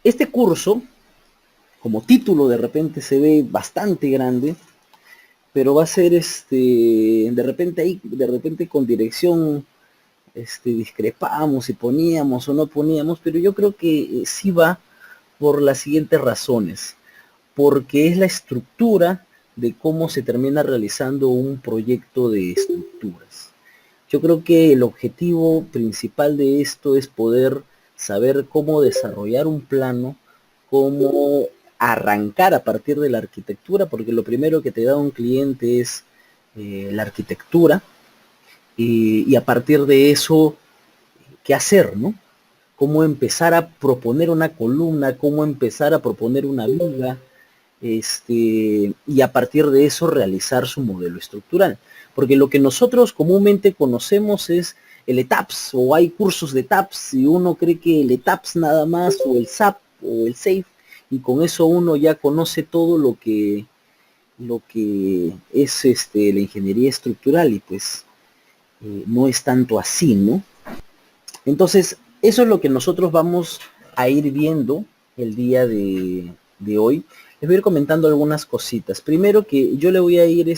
Este curso, como título, de repente se ve bastante grande, pero va a ser de repente con dirección discrepamos si poníamos o no poníamos, pero yo creo que sí va por las siguientes razones, porque es la estructura de cómo se termina realizando un proyecto de estructuras. Yo creo que el objetivo principal de esto es poder saber cómo desarrollar un plano, cómo arrancar a partir de la arquitectura, porque lo primero que te da un cliente es la arquitectura, y a partir de eso, ¿qué hacer, no? Cómo empezar a proponer una columna, cómo empezar a proponer una viga, y a partir de eso realizar su modelo estructural. Porque lo que nosotros comúnmente conocemos es el ETAPS, o hay cursos de ETAPS, y uno cree que el ETAPS nada más, o el SAP, o el SAFE, y con eso uno ya conoce todo lo que es la ingeniería estructural, y pues no es tanto así, ¿no? Entonces, eso es lo que nosotros vamos a ir viendo el día de hoy. Les voy a ir comentando algunas cositas. Primero que yo le voy a ir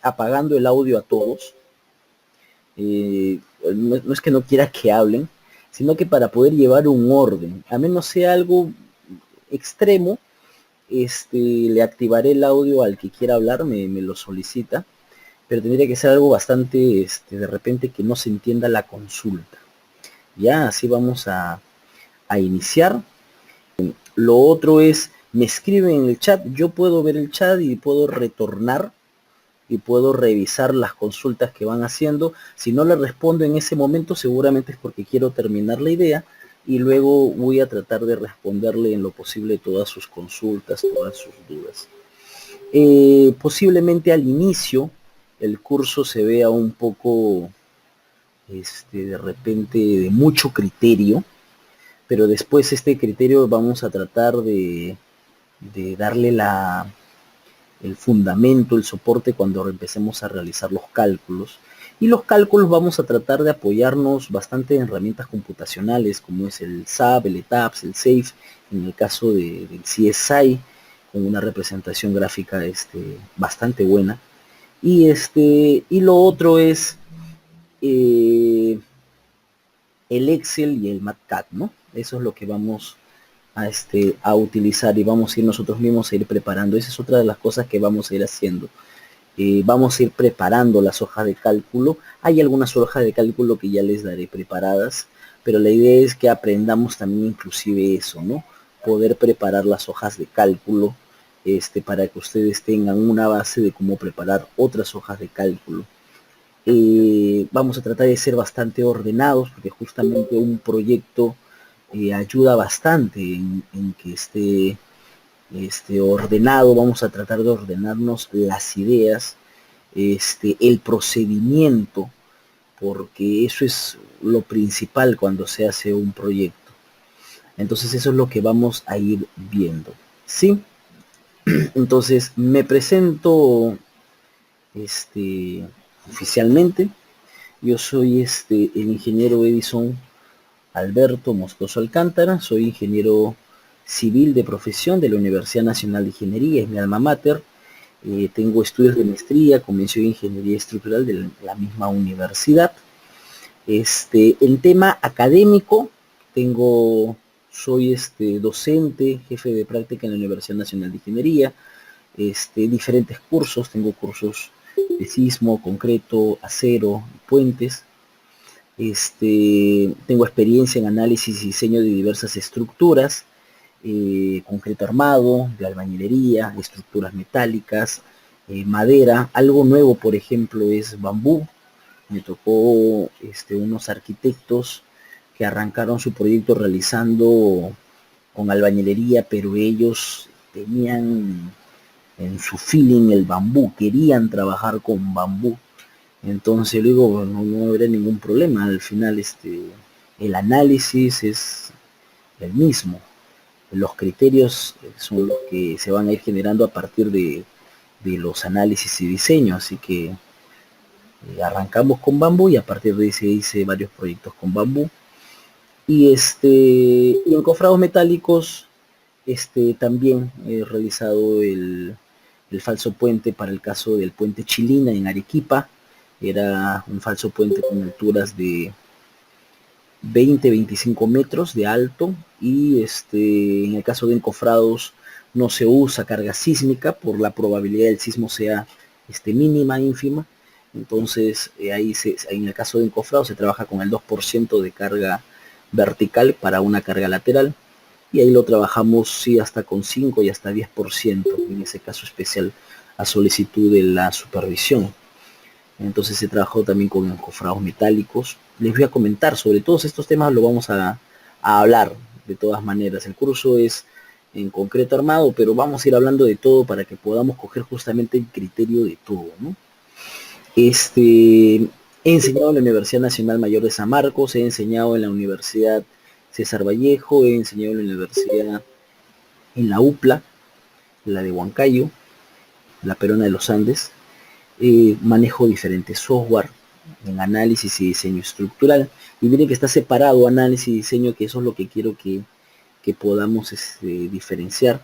apagando el audio a todos. No es que no quiera que hablen, sino que para poder llevar un orden, a menos sea algo extremo, le activaré el audio al que quiera hablar, me lo solicita, pero tendría que ser algo bastante, de repente que no se entienda la consulta. Ya, así vamos a iniciar. Lo otro es, me escriben en el chat, yo puedo ver el chat y puedo retornar y puedo revisar las consultas que van haciendo. Si no le respondo en ese momento, seguramente es porque quiero terminar la idea y luego voy a tratar de responderle en lo posible todas sus consultas, todas sus dudas. Posiblemente al inicio el curso se vea un poco, de repente, de mucho criterio, pero después este criterio vamos a tratar de darle el fundamento, el soporte cuando empecemos a realizar los cálculos. Y los cálculos vamos a tratar de apoyarnos bastante en herramientas computacionales como es el SAP, el ETAPS, el SAFE, en el caso del CSI, con una representación gráfica bastante buena. Y lo otro es el Excel y el MATCAD, ¿no? Eso es lo que vamos a utilizar y vamos a ir nosotros mismos a ir preparando. Esa es otra de las cosas que vamos a ir haciendo. Vamos a ir preparando las hojas de cálculo. Hay algunas hojas de cálculo que ya les daré preparadas, pero la idea es que aprendamos también inclusive eso, ¿no? Poder preparar las hojas de cálculo para que ustedes tengan una base de cómo preparar otras hojas de cálculo. Vamos a tratar de ser bastante ordenados, porque justamente un proyecto ayuda bastante en que esté ordenado. Vamos a tratar de ordenarnos las ideas, el procedimiento, porque eso es lo principal cuando se hace un proyecto. Entonces eso es lo que vamos a ir viendo, ¿sí? Entonces me presento oficialmente. Yo soy el ingeniero Edison Alberto Moscoso Alcántara, soy ingeniero civil de profesión de la Universidad Nacional de Ingeniería, es mi alma mater. Tengo estudios de maestría con mención de Ingeniería Estructural de la misma universidad. En tema académico, soy docente, jefe de práctica en la Universidad Nacional de Ingeniería, diferentes cursos, tengo cursos de sismo, concreto, acero, puentes. Tengo experiencia en análisis y diseño de diversas estructuras, concreto armado, de albañilería, estructuras metálicas, madera. Algo nuevo, por ejemplo, es bambú. Me tocó unos arquitectos que arrancaron su proyecto realizando con albañilería, pero ellos tenían en su feeling el bambú, querían trabajar con bambú. Entonces luego bueno, no habrá ningún problema. Al final el análisis es el mismo. Los criterios son los que se van a ir generando a partir de los análisis y diseño. Así que arrancamos con bambú y a partir de ahí se hice varios proyectos con bambú. Y en cofrados metálicos, también he realizado el falso puente para el caso del puente Chilina en Arequipa. Era un falso puente con alturas de 20-25 metros de alto, y en el caso de encofrados no se usa carga sísmica por la probabilidad del sismo sea mínima, ínfima. Entonces en el caso de encofrados se trabaja con el 2% de carga vertical para una carga lateral, y ahí lo trabajamos sí hasta con 5 y hasta 10% en ese caso especial a solicitud de la supervisión. Entonces se trabajó también con encofrados metálicos. Les voy a comentar sobre todos estos temas, lo vamos a hablar de todas maneras. El curso es en concreto armado, pero vamos a ir hablando de todo para que podamos coger justamente el criterio de todo, ¿no? He enseñado en la Universidad Nacional Mayor de San Marcos, he enseñado en la Universidad César Vallejo, he enseñado en la universidad, en la UPLA, la de Huancayo, la Peruana de los Andes. Manejo diferentes software en análisis y diseño estructural. Y miren que está separado análisis y diseño, que eso es lo que quiero que podamos diferenciar.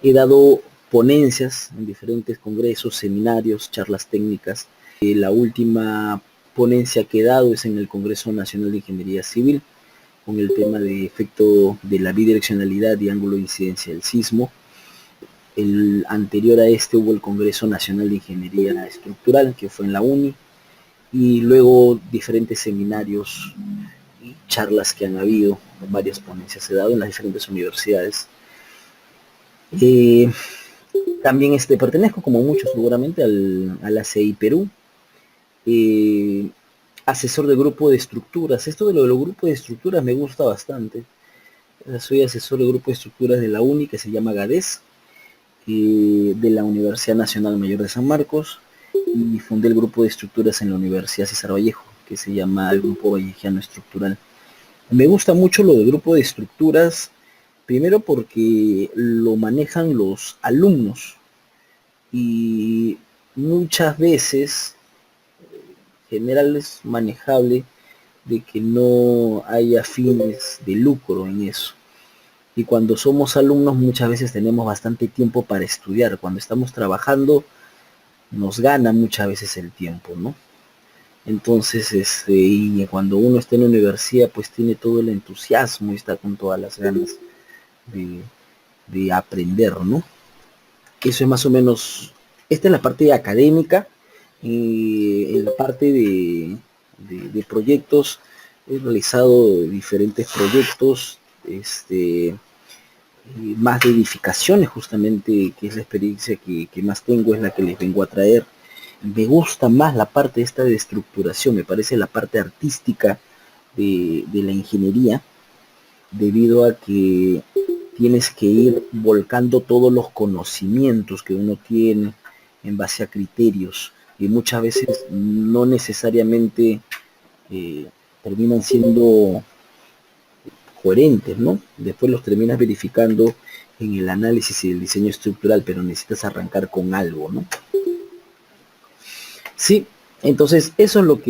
He dado ponencias en diferentes congresos, seminarios, charlas técnicas. La última ponencia que he dado es en el Congreso Nacional de Ingeniería Civil, con el tema de efecto de la bidireccionalidad y ángulo de incidencia del sismo. El anterior a hubo el Congreso Nacional de Ingeniería Estructural, que fue en la UNI, y luego diferentes seminarios y charlas que han habido, varias ponencias he dado en las diferentes universidades. También pertenezco, como muchos seguramente, a la CI Perú, asesor de grupo de estructuras. Esto de los grupos de estructuras me gusta bastante. Soy asesor de grupo de estructuras de la UNI, que se llama GADES, de la Universidad Nacional Mayor de San Marcos, y fundé el grupo de estructuras en la Universidad César Vallejo, que se llama el Grupo Vallejiano Estructural. Me gusta mucho lo del grupo de estructuras, primero porque lo manejan los alumnos, y muchas veces general es manejable de que no haya fines de lucro en eso. Y cuando somos alumnos muchas veces tenemos bastante tiempo para estudiar. Cuando estamos trabajando nos gana muchas veces el tiempo, ¿no? Entonces, y cuando uno está en la universidad, pues tiene todo el entusiasmo y está con todas las ganas de, de aprender, ¿no? Eso es más o menos, esta es la parte académica. Y en la parte de proyectos, he realizado diferentes proyectos, más de edificaciones justamente, que es la experiencia que más tengo, es la que les vengo a traer. Me gusta más la parte esta de estructuración, me parece la parte artística de la ingeniería, debido a que tienes que ir volcando todos los conocimientos que uno tiene en base a criterios, y muchas veces no necesariamente eh, terminan siendo coherentes, ¿no? Después los terminas verificando en el análisis y el diseño estructural, pero necesitas arrancar con algo, ¿no? Sí, entonces eso es lo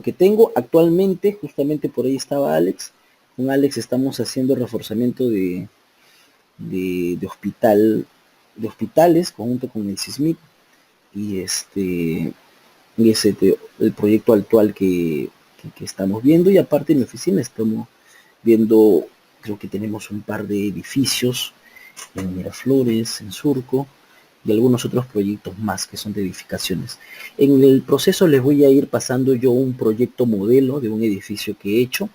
que tengo actualmente. Justamente por ahí estaba Alex. Con Alex estamos haciendo reforzamiento de hospitales conjunto con el SISMIC, y el proyecto actual que estamos viendo. Y aparte en mi oficina estamos viendo, creo que tenemos un par de edificios en Miraflores, en Surco, y algunos otros proyectos más que son de edificaciones. En el proceso les voy a ir pasando yo un proyecto modelo de un edificio que he hecho,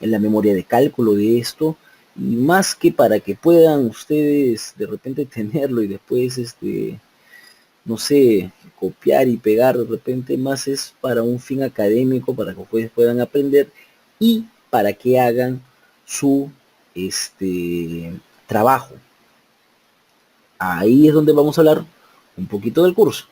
en la memoria de cálculo de esto, y más que para que puedan ustedes de repente tenerlo y después no sé, copiar y pegar de repente, más es para un fin académico, para que ustedes puedan aprender y para que hagan su trabajo. Ahí es donde vamos a hablar un poquito del curso.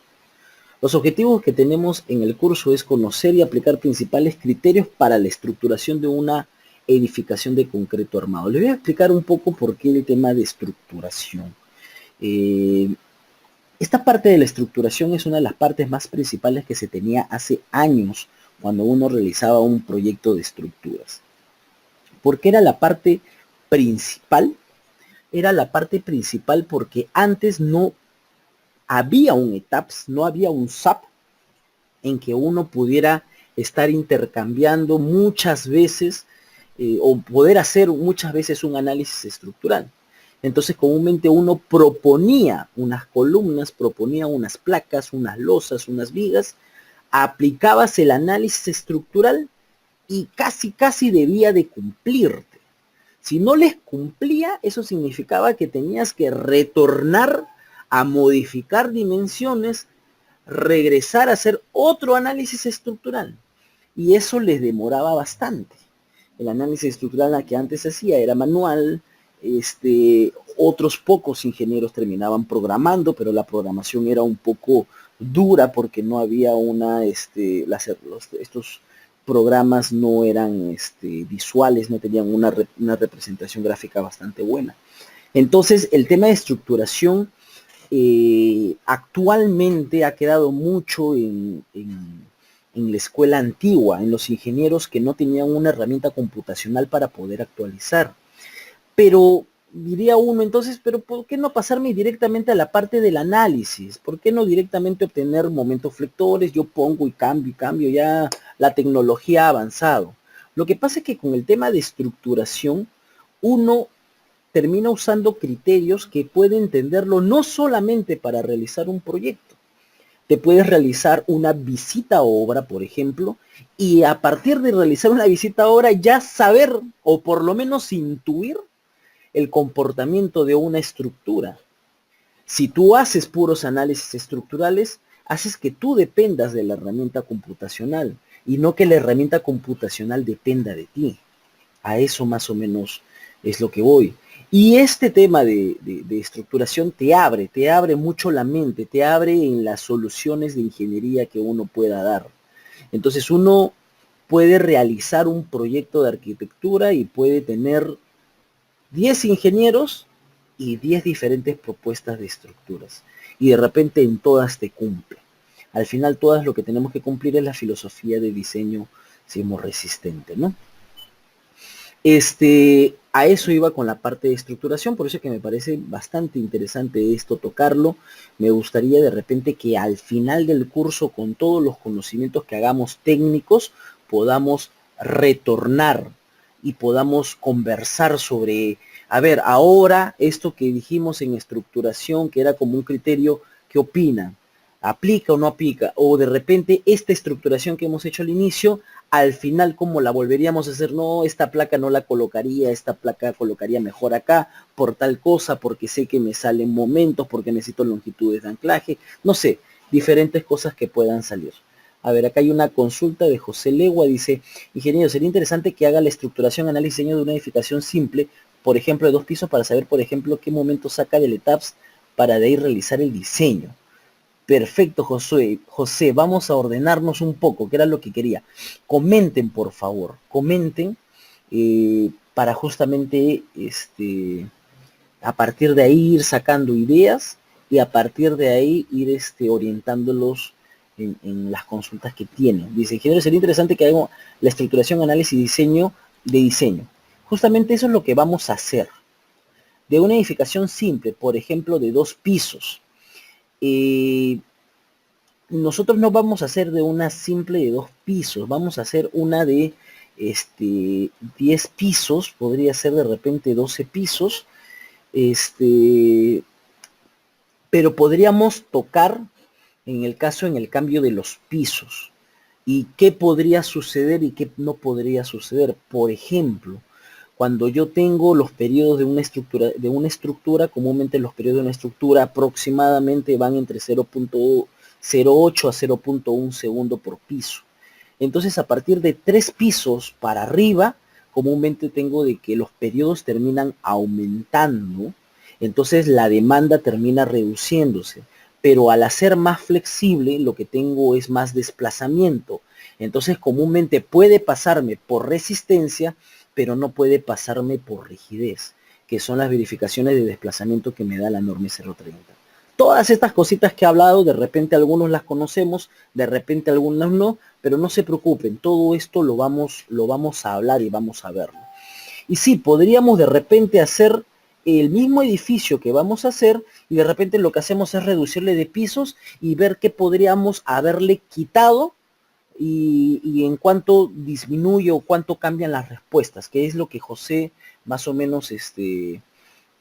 Los objetivos que tenemos en el curso es conocer y aplicar principales criterios para la estructuración de una edificación de concreto armado. Les voy a explicar un poco por qué el tema de estructuración. Esta parte de la estructuración es una de las partes más principales que se tenía hace años cuando uno realizaba un proyecto de estructuras. Porque era la parte principal, porque antes no había un ETABS, no había un SAP en que uno pudiera estar intercambiando muchas veces o poder hacer muchas veces un análisis estructural. Entonces comúnmente uno proponía unas columnas, proponía unas placas, unas losas, unas vigas, aplicabas el análisis estructural y casi debía de cumplirte. Si no les cumplía, eso significaba que tenías que retornar a modificar dimensiones, regresar a hacer otro análisis estructural. Y eso les demoraba bastante. El análisis estructural que antes se hacía era manual, otros pocos ingenieros terminaban programando, pero la programación era un poco dura porque no había estos programas no eran visuales, no tenían una representación gráfica bastante buena. Entonces, el tema de estructuración actualmente ha quedado mucho en la escuela antigua, en los ingenieros que no tenían una herramienta computacional para poder actualizar. Pero diría uno entonces, pero ¿por qué no pasarme directamente a la parte del análisis? ¿Por qué no directamente obtener momentos flectores? Yo pongo y cambio, ya la tecnología ha avanzado. Lo que pasa es que con el tema de estructuración, uno termina usando criterios que puede entenderlo no solamente para realizar un proyecto. Te puedes realizar una visita a obra, por ejemplo, y a partir de realizar una visita a obra ya saber o por lo menos intuir el comportamiento de una estructura. Si tú haces puros análisis estructurales, haces que tú dependas de la herramienta computacional y no que la herramienta computacional dependa de ti. A eso más o menos es lo que voy. Y este tema de estructuración te abre mucho la mente, te abre en las soluciones de ingeniería que uno pueda dar. Entonces uno puede realizar un proyecto de arquitectura y puede tener 10 ingenieros y 10 diferentes propuestas de estructuras. Y de repente en todas te cumple. Al final todas lo que tenemos que cumplir es la filosofía de diseño sismorresistente, ¿no? A eso iba con la parte de estructuración, por eso es que me parece bastante interesante esto tocarlo. Me gustaría de repente que al final del curso, con todos los conocimientos que hagamos técnicos, podamos retornar y podamos conversar sobre, a ver, ahora esto que dijimos en estructuración, que era como un criterio, ¿qué opinan? ¿Aplica o no aplica? O de repente esta estructuración que hemos hecho al inicio, al final, ¿cómo la volveríamos a hacer? No, esta placa no la colocaría, esta placa colocaría mejor acá, por tal cosa, porque sé que me salen momentos, porque necesito longitudes de anclaje, no sé, diferentes cosas que puedan salir. A ver, acá hay una consulta de José Legua, dice, ingeniero, sería interesante que haga la estructuración, análisis y diseño de una edificación simple, por ejemplo, de 2 pisos, para saber, por ejemplo, qué momento saca del ETABS para de ahí realizar el diseño. Perfecto, José, vamos a ordenarnos un poco, que era lo que quería. Comenten, por favor, comenten para justamente a partir de ahí ir sacando ideas y a partir de ahí ir orientándolos en las consultas que tienen. Dice, ingeniero, sería interesante que haga la estructuración, análisis y diseño de diseño. Justamente eso es lo que vamos a hacer. De una edificación simple, por ejemplo, de 2 pisos. Nosotros no vamos a hacer de una simple de 2 pisos, vamos a hacer una de 10 pisos, podría ser de repente 12 pisos, pero podríamos tocar en el caso, en el cambio de los pisos. ¿Y qué podría suceder y qué no podría suceder? Por ejemplo, cuando yo tengo los periodos de una estructura, comúnmente los periodos de una estructura aproximadamente van entre 0.08 a 0.1 segundo por piso. Entonces, a partir de 3 pisos para arriba, comúnmente tengo de que los periodos terminan aumentando, entonces la demanda termina reduciéndose. Pero al hacer más flexible, lo que tengo es más desplazamiento. Entonces, comúnmente puede pasarme por resistencia, pero no puede pasarme por rigidez, que son las verificaciones de desplazamiento que me da la norma 030. Todas estas cositas que he hablado, de repente algunos las conocemos, de repente algunas no, pero no se preocupen, todo esto lo vamos a hablar y vamos a verlo. Y sí, podríamos de repente hacer el mismo edificio que vamos a hacer y de repente lo que hacemos es reducirle de pisos y ver qué podríamos haberle quitado y en cuánto disminuye o cuánto cambian las respuestas, que es lo que José más o menos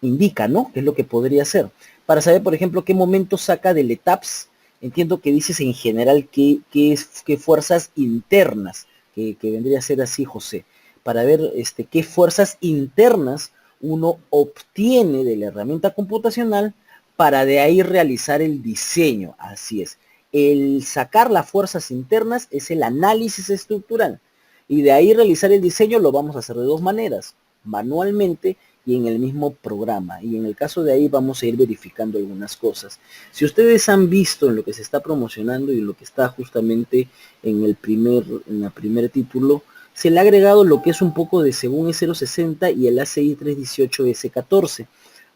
indica, ¿no? ¿Qué es lo que podría hacer? Para saber, por ejemplo, qué momento saca del ETAPS. Entiendo que dices en general qué fuerzas internas, que vendría a ser así, José, para ver qué fuerzas internas uno obtiene de la herramienta computacional para de ahí realizar el diseño. Así es. El sacar las fuerzas internas es el análisis estructural. Y de ahí realizar el diseño lo vamos a hacer de dos maneras, manualmente y en el mismo programa. Y en el caso de ahí vamos a ir verificando algunas cosas. Si ustedes han visto en lo que se está promocionando y lo que está justamente en el primer título, se le ha agregado lo que es un poco de según E060 y el ACI 318 S14,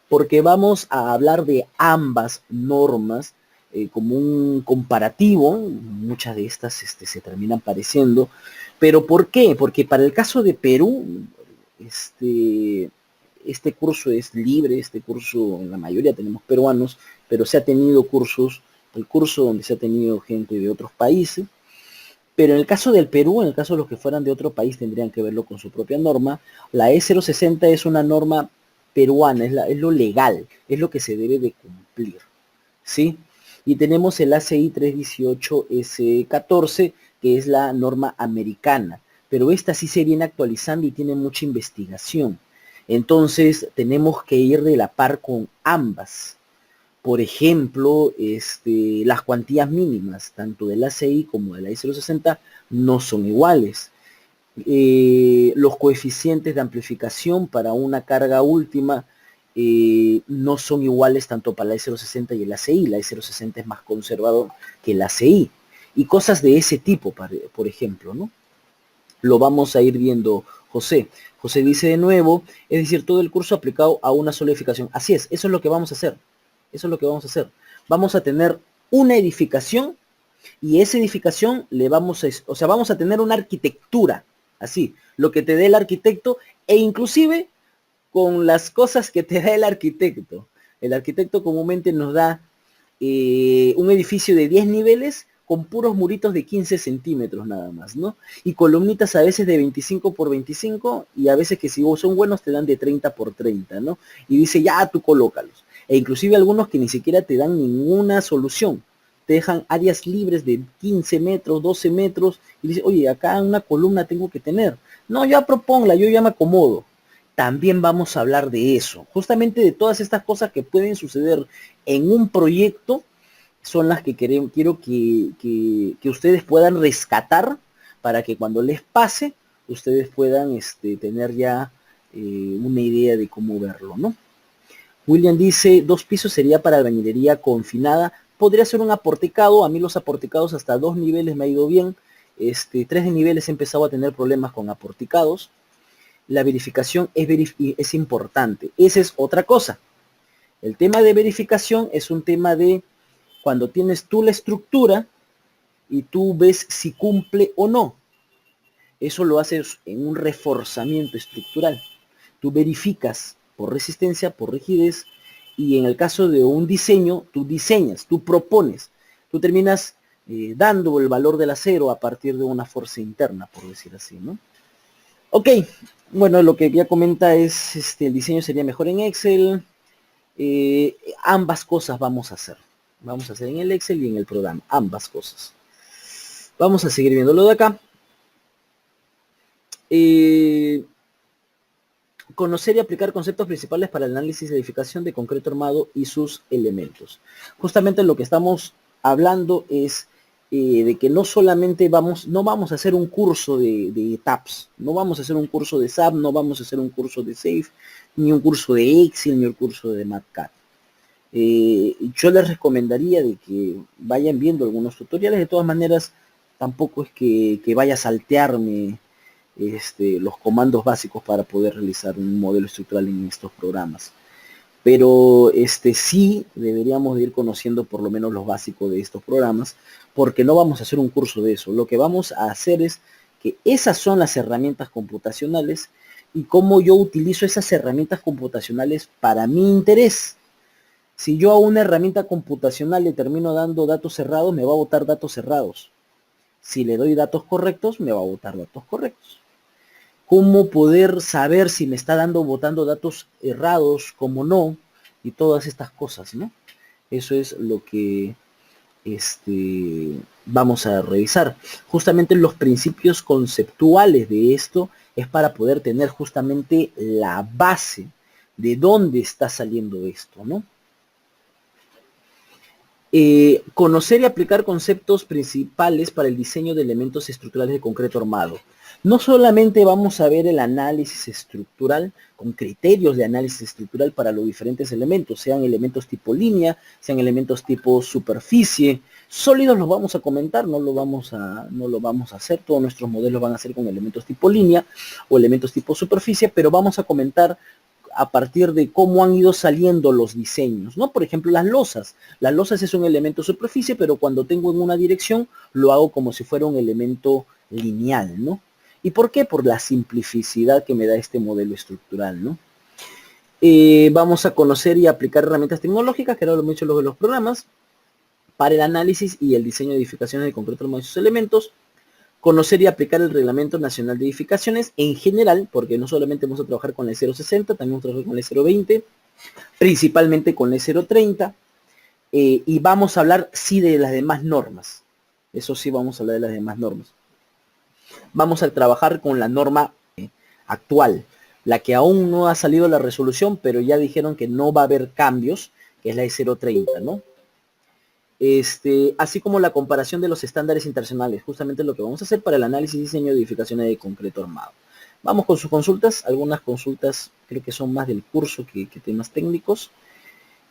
porque vamos a hablar de ambas normas como un comparativo. Muchas de estas se terminan pareciendo. ¿Pero por qué? Porque para el caso de Perú, este curso es libre, este curso, en la mayoría tenemos peruanos, pero se ha tenido el curso donde se ha tenido gente de otros países, pero en el caso del Perú, en el caso de los que fueran de otro país, tendrían que verlo con su propia norma. La E060 es una norma peruana, es lo legal, es lo que se debe de cumplir, ¿sí? Y tenemos el ACI 318 S14, que es la norma americana, pero esta sí se viene actualizando y tiene mucha investigación. Entonces tenemos que ir de la par con ambas. Por ejemplo, las cuantías mínimas, tanto del ACI como de la I060, no son iguales. Los coeficientes de amplificación para una carga última no son iguales tanto para la I060 y el ACI. La I060 es más conservador que el ACI. Y cosas de ese tipo, por ejemplo, ¿no? Lo vamos a ir viendo, José. José dice de nuevo, es decir, todo el curso aplicado a una sola edificación. Así es, eso es lo que vamos a hacer. Eso es lo que vamos a hacer. Vamos a tener una edificación y esa edificación vamos a tener una arquitectura, así, lo que te dé el arquitecto e inclusive con las cosas que te da el arquitecto. El arquitecto comúnmente nos da un edificio de 10 niveles con puros muritos de 15 centímetros nada más, ¿no? Y columnitas a veces de 25 por 25 y a veces que si son buenos te dan de 30 por 30, ¿no? Y dice, ya tú colócalos. E inclusive algunos que ni siquiera te dan ninguna solución. Te dejan áreas libres de 15 metros, 12 metros y dice, oye, acá una columna tengo que tener. No, ya proponla, yo ya me acomodo. También vamos a hablar de eso, justamente de todas estas cosas que pueden suceder en un proyecto, son las que quiero que ustedes puedan rescatar para que cuando les pase, ustedes puedan tener ya una idea de cómo verlo, ¿no? William dice, 2 pisos sería para albañilería confinada. Podría ser un aporticado. A mí los aporticados hasta 2 niveles me ha ido bien. 3 niveles he empezado a tener problemas con aporticados. La verificación es importante. Esa es otra cosa. El tema de verificación es un tema de cuando tienes tú la estructura y tú ves si cumple o no. Eso lo haces en un reforzamiento estructural. Tú verificas por resistencia, por rigidez, y en el caso de un diseño, tú diseñas, tú propones, tú terminas dando el valor del acero a partir de una fuerza interna, por decir así, ¿no? Ok, bueno, lo que ya comenta es, el diseño sería mejor en Excel. Ambas cosas vamos a hacer. Vamos a hacer en el Excel y en el programa, ambas cosas. Vamos a seguir viéndolo de acá. Conocer y aplicar conceptos principales para el análisis de edificación de concreto armado y sus elementos. Justamente lo que estamos hablando es de que no solamente no vamos a hacer un curso de TAPS, no vamos a hacer un curso de SAP, no vamos a hacer un curso de SAFE, ni un curso de Excel, ni un curso de MATCAD. Yo les recomendaría de que vayan viendo algunos tutoriales. De todas maneras, tampoco es que vaya a saltearme los comandos básicos para poder realizar un modelo estructural en estos programas. pero sí deberíamos de ir conociendo por lo menos lo básico de estos programas, porque no vamos a hacer un curso de eso. Lo que vamos a hacer es que esas son las herramientas computacionales y cómo yo utilizo esas herramientas computacionales para mi interés. Si yo a una herramienta computacional le termino dando datos cerrados, me va a botar datos cerrados. Si le doy datos correctos, me va a botar datos correctos. Cómo poder saber si me está botando datos errados, como no, y todas estas cosas, ¿no? Eso es lo que vamos a revisar. Justamente los principios conceptuales de esto es para poder tener justamente la base de dónde está saliendo esto, ¿no? Conocer y aplicar conceptos principales para el diseño de elementos estructurales de concreto armado. No solamente vamos a ver el análisis estructural con criterios de análisis estructural para los diferentes elementos, sean elementos tipo línea, sean elementos tipo superficie. Sólidos los vamos a comentar, no lo vamos a hacer, todos nuestros modelos van a ser con elementos tipo línea o elementos tipo superficie, pero vamos a comentar a partir de cómo han ido saliendo los diseños, ¿no? Por ejemplo, las losas. Las losas es un elemento superficie, pero cuando tengo en una dirección, lo hago como si fuera un elemento lineal, ¿no? ¿Y por qué? Por la simplicidad que me da este modelo estructural, ¿no? Vamos a conocer y aplicar herramientas tecnológicas, que era lo mucho de los programas, para el análisis y el diseño de edificaciones de concreto de sus elementos. Conocer y aplicar el Reglamento Nacional de Edificaciones en general, porque no solamente vamos a trabajar con el 060, también vamos a trabajar con el 020, principalmente con el 030, y vamos a hablar sí de las demás normas. Eso sí, vamos a hablar de las demás normas. Vamos a trabajar con la norma actual, la que aún no ha salido la resolución, pero ya dijeron que no va a haber cambios, que es la de 030, ¿no? Así como la comparación de los estándares internacionales, justamente lo que vamos a hacer para el análisis y diseño de edificaciones de concreto armado. Vamos con sus consultas, algunas consultas creo que son más del curso que temas técnicos.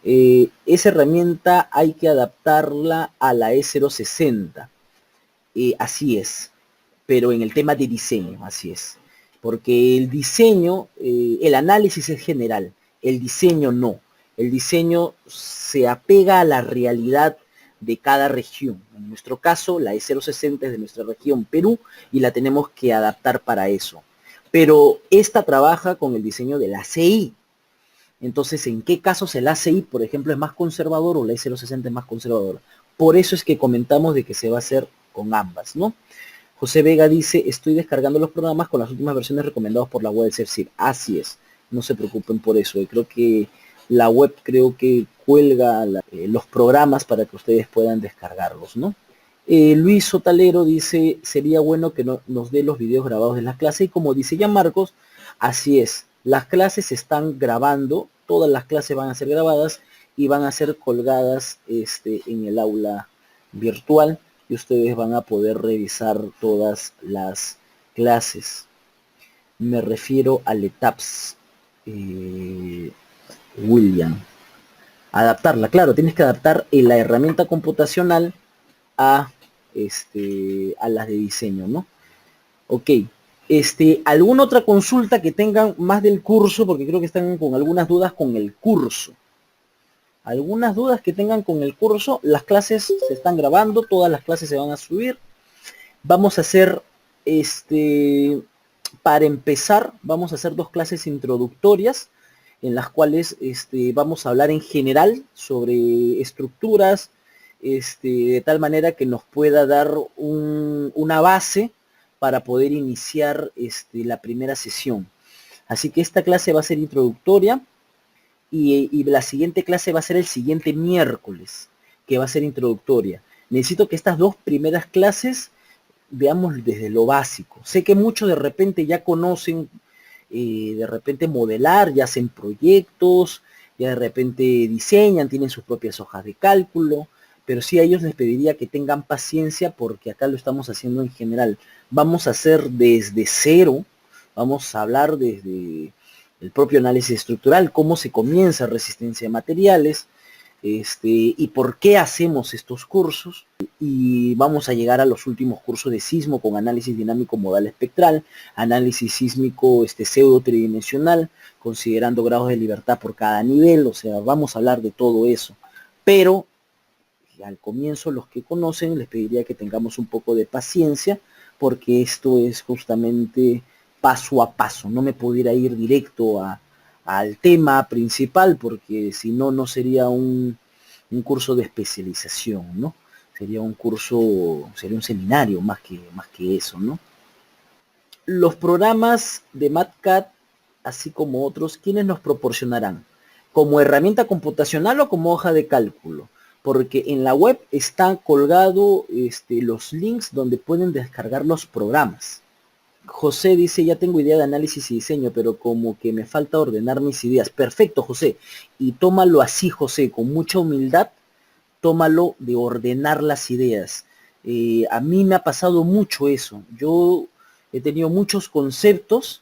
Esa herramienta hay que adaptarla a la E060, así es, pero en el tema de diseño, así es, porque el diseño, el análisis es general, el diseño no, el diseño se apega a la realidad de cada región. En nuestro caso, la E060 es de nuestra región Perú y la tenemos que adaptar para eso. Pero esta trabaja con el diseño de la ACI. Entonces, ¿en qué casos el ACI, por ejemplo, es más conservador o la E060 es más conservadora? Por eso es que comentamos de que se va a hacer con ambas, ¿no? José Vega dice, estoy descargando los programas con las últimas versiones recomendadas por la web de CERCIR. Así es, no se preocupen por eso. Creo que la web cuelga los programas para que ustedes puedan descargarlos, ¿no? Luis Sotalero dice, sería bueno que nos dé los videos grabados de las clases. Y como dice ya Marcos, así es. Las clases se están grabando, todas las clases van a ser grabadas y van a ser colgadas en el aula virtual y ustedes van a poder revisar todas las clases. Me refiero al ETAPS. William. Adaptarla, claro, tienes que adaptar la herramienta computacional a las de diseño, ¿no? Ok. ¿Alguna otra consulta que tengan más del curso? Porque creo que están con algunas dudas con el curso. Algunas dudas que tengan con el curso. Las clases se están grabando, todas las clases se van a subir. Vamos a hacer, para empezar, vamos a hacer 2 clases introductorias en las cuales vamos a hablar en general sobre estructuras, de tal manera que nos pueda dar una base para poder iniciar la primera sesión. Así que esta clase va a ser introductoria y la siguiente clase va a ser el siguiente miércoles, que va a ser introductoria. Necesito que estas 2 primeras clases veamos desde lo básico. Sé que muchos de repente ya conocen de repente modelar, ya hacen proyectos, ya de repente diseñan, tienen sus propias hojas de cálculo, pero sí a ellos les pediría que tengan paciencia porque acá lo estamos haciendo en general. Vamos a hacer desde cero, vamos a hablar desde el propio análisis estructural, cómo se comienza resistencia de materiales, y por qué hacemos estos cursos, y vamos a llegar a los últimos cursos de sismo con análisis dinámico modal espectral, análisis sísmico pseudo tridimensional, considerando grados de libertad por cada nivel, o sea, vamos a hablar de todo eso. Pero al comienzo, los que conocen, les pediría que tengamos un poco de paciencia, porque esto es justamente paso a paso, no me pudiera ir directo al tema principal, porque si no, no sería un curso de especialización, ¿no? Sería un curso, sería un seminario más que eso, ¿no? Los programas de MATCAD, así como otros, ¿quiénes nos proporcionarán? ¿Como herramienta computacional o como hoja de cálculo? Porque en la web están colgados los links donde pueden descargar los programas. José dice, ya tengo idea de análisis y diseño, pero como que me falta ordenar mis ideas. Perfecto, José. Y tómalo así, José, con mucha humildad, tómalo de ordenar las ideas. A mí me ha pasado mucho eso. Yo he tenido muchos conceptos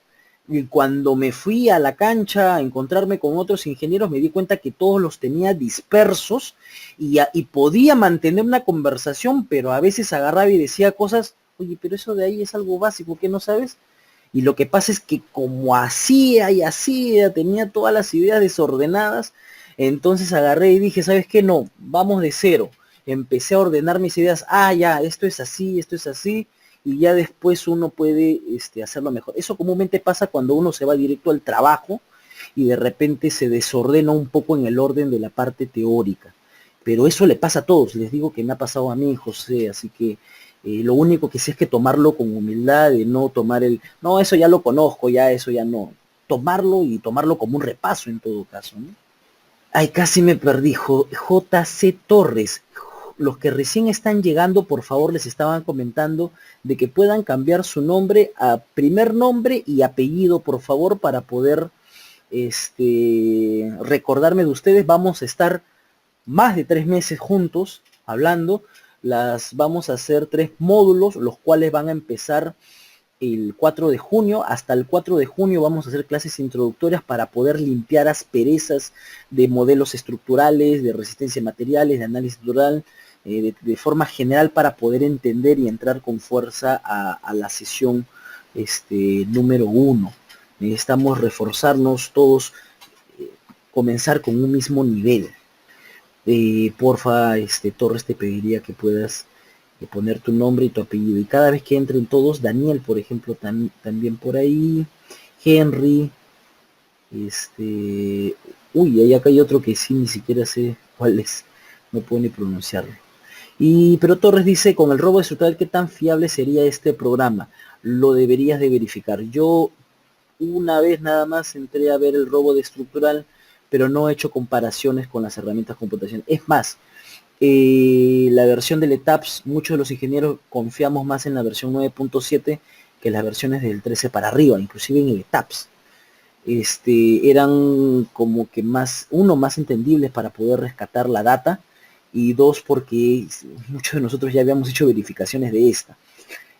y cuando me fui a la cancha a encontrarme con otros ingenieros me di cuenta que todos los tenía dispersos y podía mantener una conversación, pero a veces agarraba y decía cosas, oye, pero eso de ahí es algo básico, ¿qué no sabes? Y lo que pasa es que como hacía y hacía, tenía todas las ideas desordenadas, entonces agarré y dije, ¿sabes qué? No, vamos de cero. Empecé a ordenar mis ideas, ya, esto es así, y ya después uno puede hacerlo mejor. Eso comúnmente pasa cuando uno se va directo al trabajo y de repente se desordena un poco en el orden de la parte teórica. Pero eso le pasa a todos, les digo que me ha pasado a mí, José, así que lo único que sí es que tomarlo con humildad, de no tomar no, eso ya lo conozco, ya eso ya no. Tomarlo y tomarlo como un repaso en todo caso, ¿no? Ay, casi me perdí. JC Torres. Los que recién están llegando, por favor, les estaban comentando de que puedan cambiar su nombre a primer nombre y apellido, por favor, para poder recordarme de ustedes. Vamos a estar más de 3 meses juntos hablando. Vamos a hacer 3 módulos, los cuales van a empezar el 4 de junio. Hasta el 4 de junio vamos a hacer clases introductorias para poder limpiar asperezas de modelos estructurales, de resistencia a materiales, de análisis estructural, de forma general, para poder entender y entrar con fuerza a la sesión número 1. Necesitamos reforzarnos todos, comenzar con un mismo nivel. Porfa, Torres, te pediría que puedas poner tu nombre y tu apellido. Y cada vez que entren todos, Daniel, por ejemplo, también por ahí, Henry, uy, ahí acá hay otro que sí, ni siquiera sé cuál es, no puedo ni pronunciarlo. Pero Torres dice, con el robo estructural, ¿qué tan fiable sería este programa? Lo deberías de verificar. Yo una vez nada más entré a ver el robo de estructural, pero no he hecho comparaciones con las herramientas computacionales. Es más, la versión del ETAPS, muchos de los ingenieros confiamos más en la versión 9.7 que las versiones del 13 para arriba, inclusive en el ETAPS. Eran como que más entendibles para poder rescatar la data, y 2, porque muchos de nosotros ya habíamos hecho verificaciones de esta.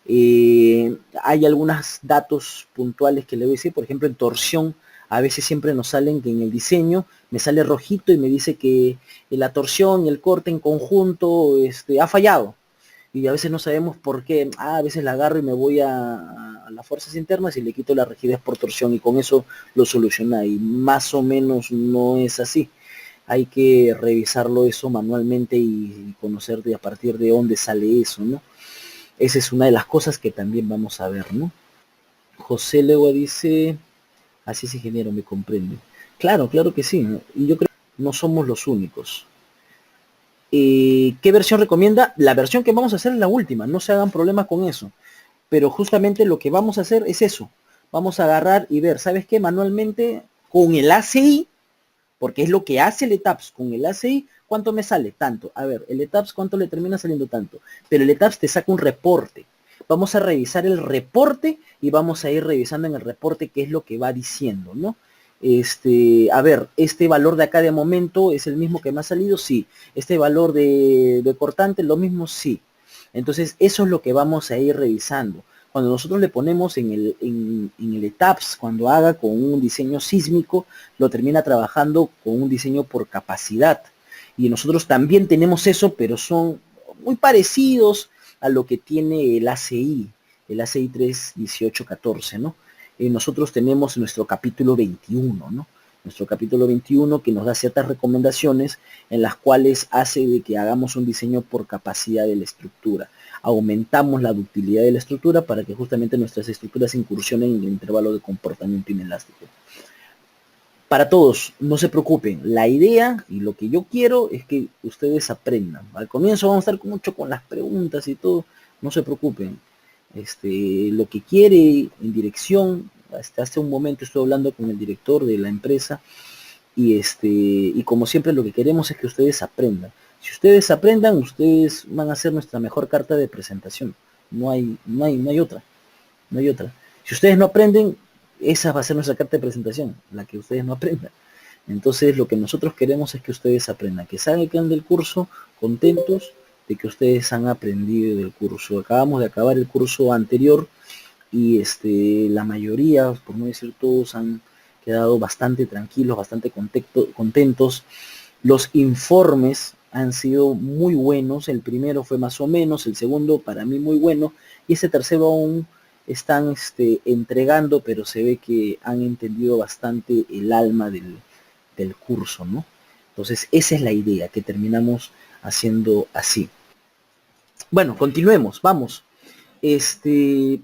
Hay algunos datos puntuales que le voy a decir, por ejemplo, en torsión, a veces siempre nos salen que en el diseño me sale rojito y me dice que la torsión y el corte en conjunto ha fallado. Y a veces no sabemos por qué. A veces la agarro y me voy a las fuerzas internas y le quito la rigidez por torsión y con eso lo soluciona. Y más o menos no es así. Hay que revisarlo eso manualmente y conocer a partir de dónde sale eso, ¿no? Esa es una de las cosas que también vamos a ver, ¿no? José Legua dice, así es, ingeniero, me comprende. Claro, claro que sí, ¿no? Y yo creo que no somos los únicos. ¿Qué versión recomienda? La versión que vamos a hacer es la última, no se hagan problemas con eso. Pero justamente lo que vamos a hacer es eso. Vamos a agarrar y ver, ¿sabes qué? Manualmente, con el ACI, porque es lo que hace el ETAPS, con el ACI, ¿cuánto me sale? Tanto. A ver, el ETAPS, ¿cuánto le termina saliendo? Tanto. Pero el ETAPS te saca un reporte. Vamos a revisar el reporte y vamos a ir revisando en el reporte qué es lo que va diciendo, ¿no? A ver, este valor de acá de momento es el mismo que me ha salido, sí. Este valor de cortante, lo mismo, sí. Entonces, eso es lo que vamos a ir revisando. Cuando nosotros le ponemos en el ETAPS, cuando haga con un diseño sísmico, lo termina trabajando con un diseño por capacidad. Y nosotros también tenemos eso, pero son muy parecidos a lo que tiene el ACI 31814, ¿no? Nosotros tenemos nuestro capítulo 21, ¿no? Nuestro capítulo 21 que nos da ciertas recomendaciones en las cuales hace de que hagamos un diseño por capacidad de la estructura. Aumentamos la ductilidad de la estructura para que justamente nuestras estructuras incursionen en el intervalo de comportamiento inelástico. Para todos, no se preocupen, la idea y lo que yo quiero es que ustedes aprendan. Al comienzo vamos a estar mucho con las preguntas y todo, no se preocupen. Lo que quiere en dirección, hasta hace un momento estoy hablando con el director de la empresa y como siempre lo que queremos es que ustedes aprendan. Si ustedes aprendan, ustedes van a hacer nuestra mejor carta de presentación. No hay otra, no hay otra. Si ustedes no aprenden, esa va a ser nuestra carta de presentación, la que ustedes no aprendan. Entonces lo que nosotros queremos es que ustedes aprendan, que salgan del curso contentos de que ustedes han aprendido del curso. Acabamos de acabar el curso anterior y la mayoría, por no decir todos, han quedado bastante tranquilos, bastante contentos. Los informes han sido muy buenos, el primero fue más o menos, el segundo para mí muy bueno, y ese tercero aún están entregando, pero se ve que han entendido bastante el alma del curso, ¿no? Entonces esa es la idea, que terminamos haciendo así. Bueno, continuemos, vamos.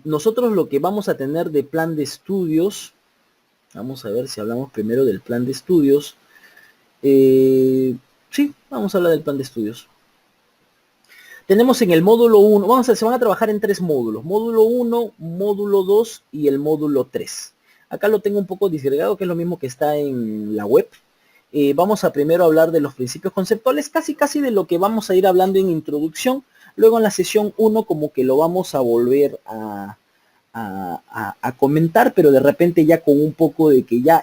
Nosotros lo que vamos a tener de plan de estudios, vamos a ver si hablamos primero del plan de estudios. Sí, vamos a hablar del plan de estudios. Tenemos en el módulo 1, se van a trabajar en 3 módulos. Módulo 1, módulo 2 y el módulo 3. Acá lo tengo un poco disgregado, que es lo mismo que está en la web. Vamos a primero hablar de los principios conceptuales, casi de lo que vamos a ir hablando en introducción. Luego en la sesión 1 como que lo vamos a volver a comentar, pero de repente ya con un poco de que ya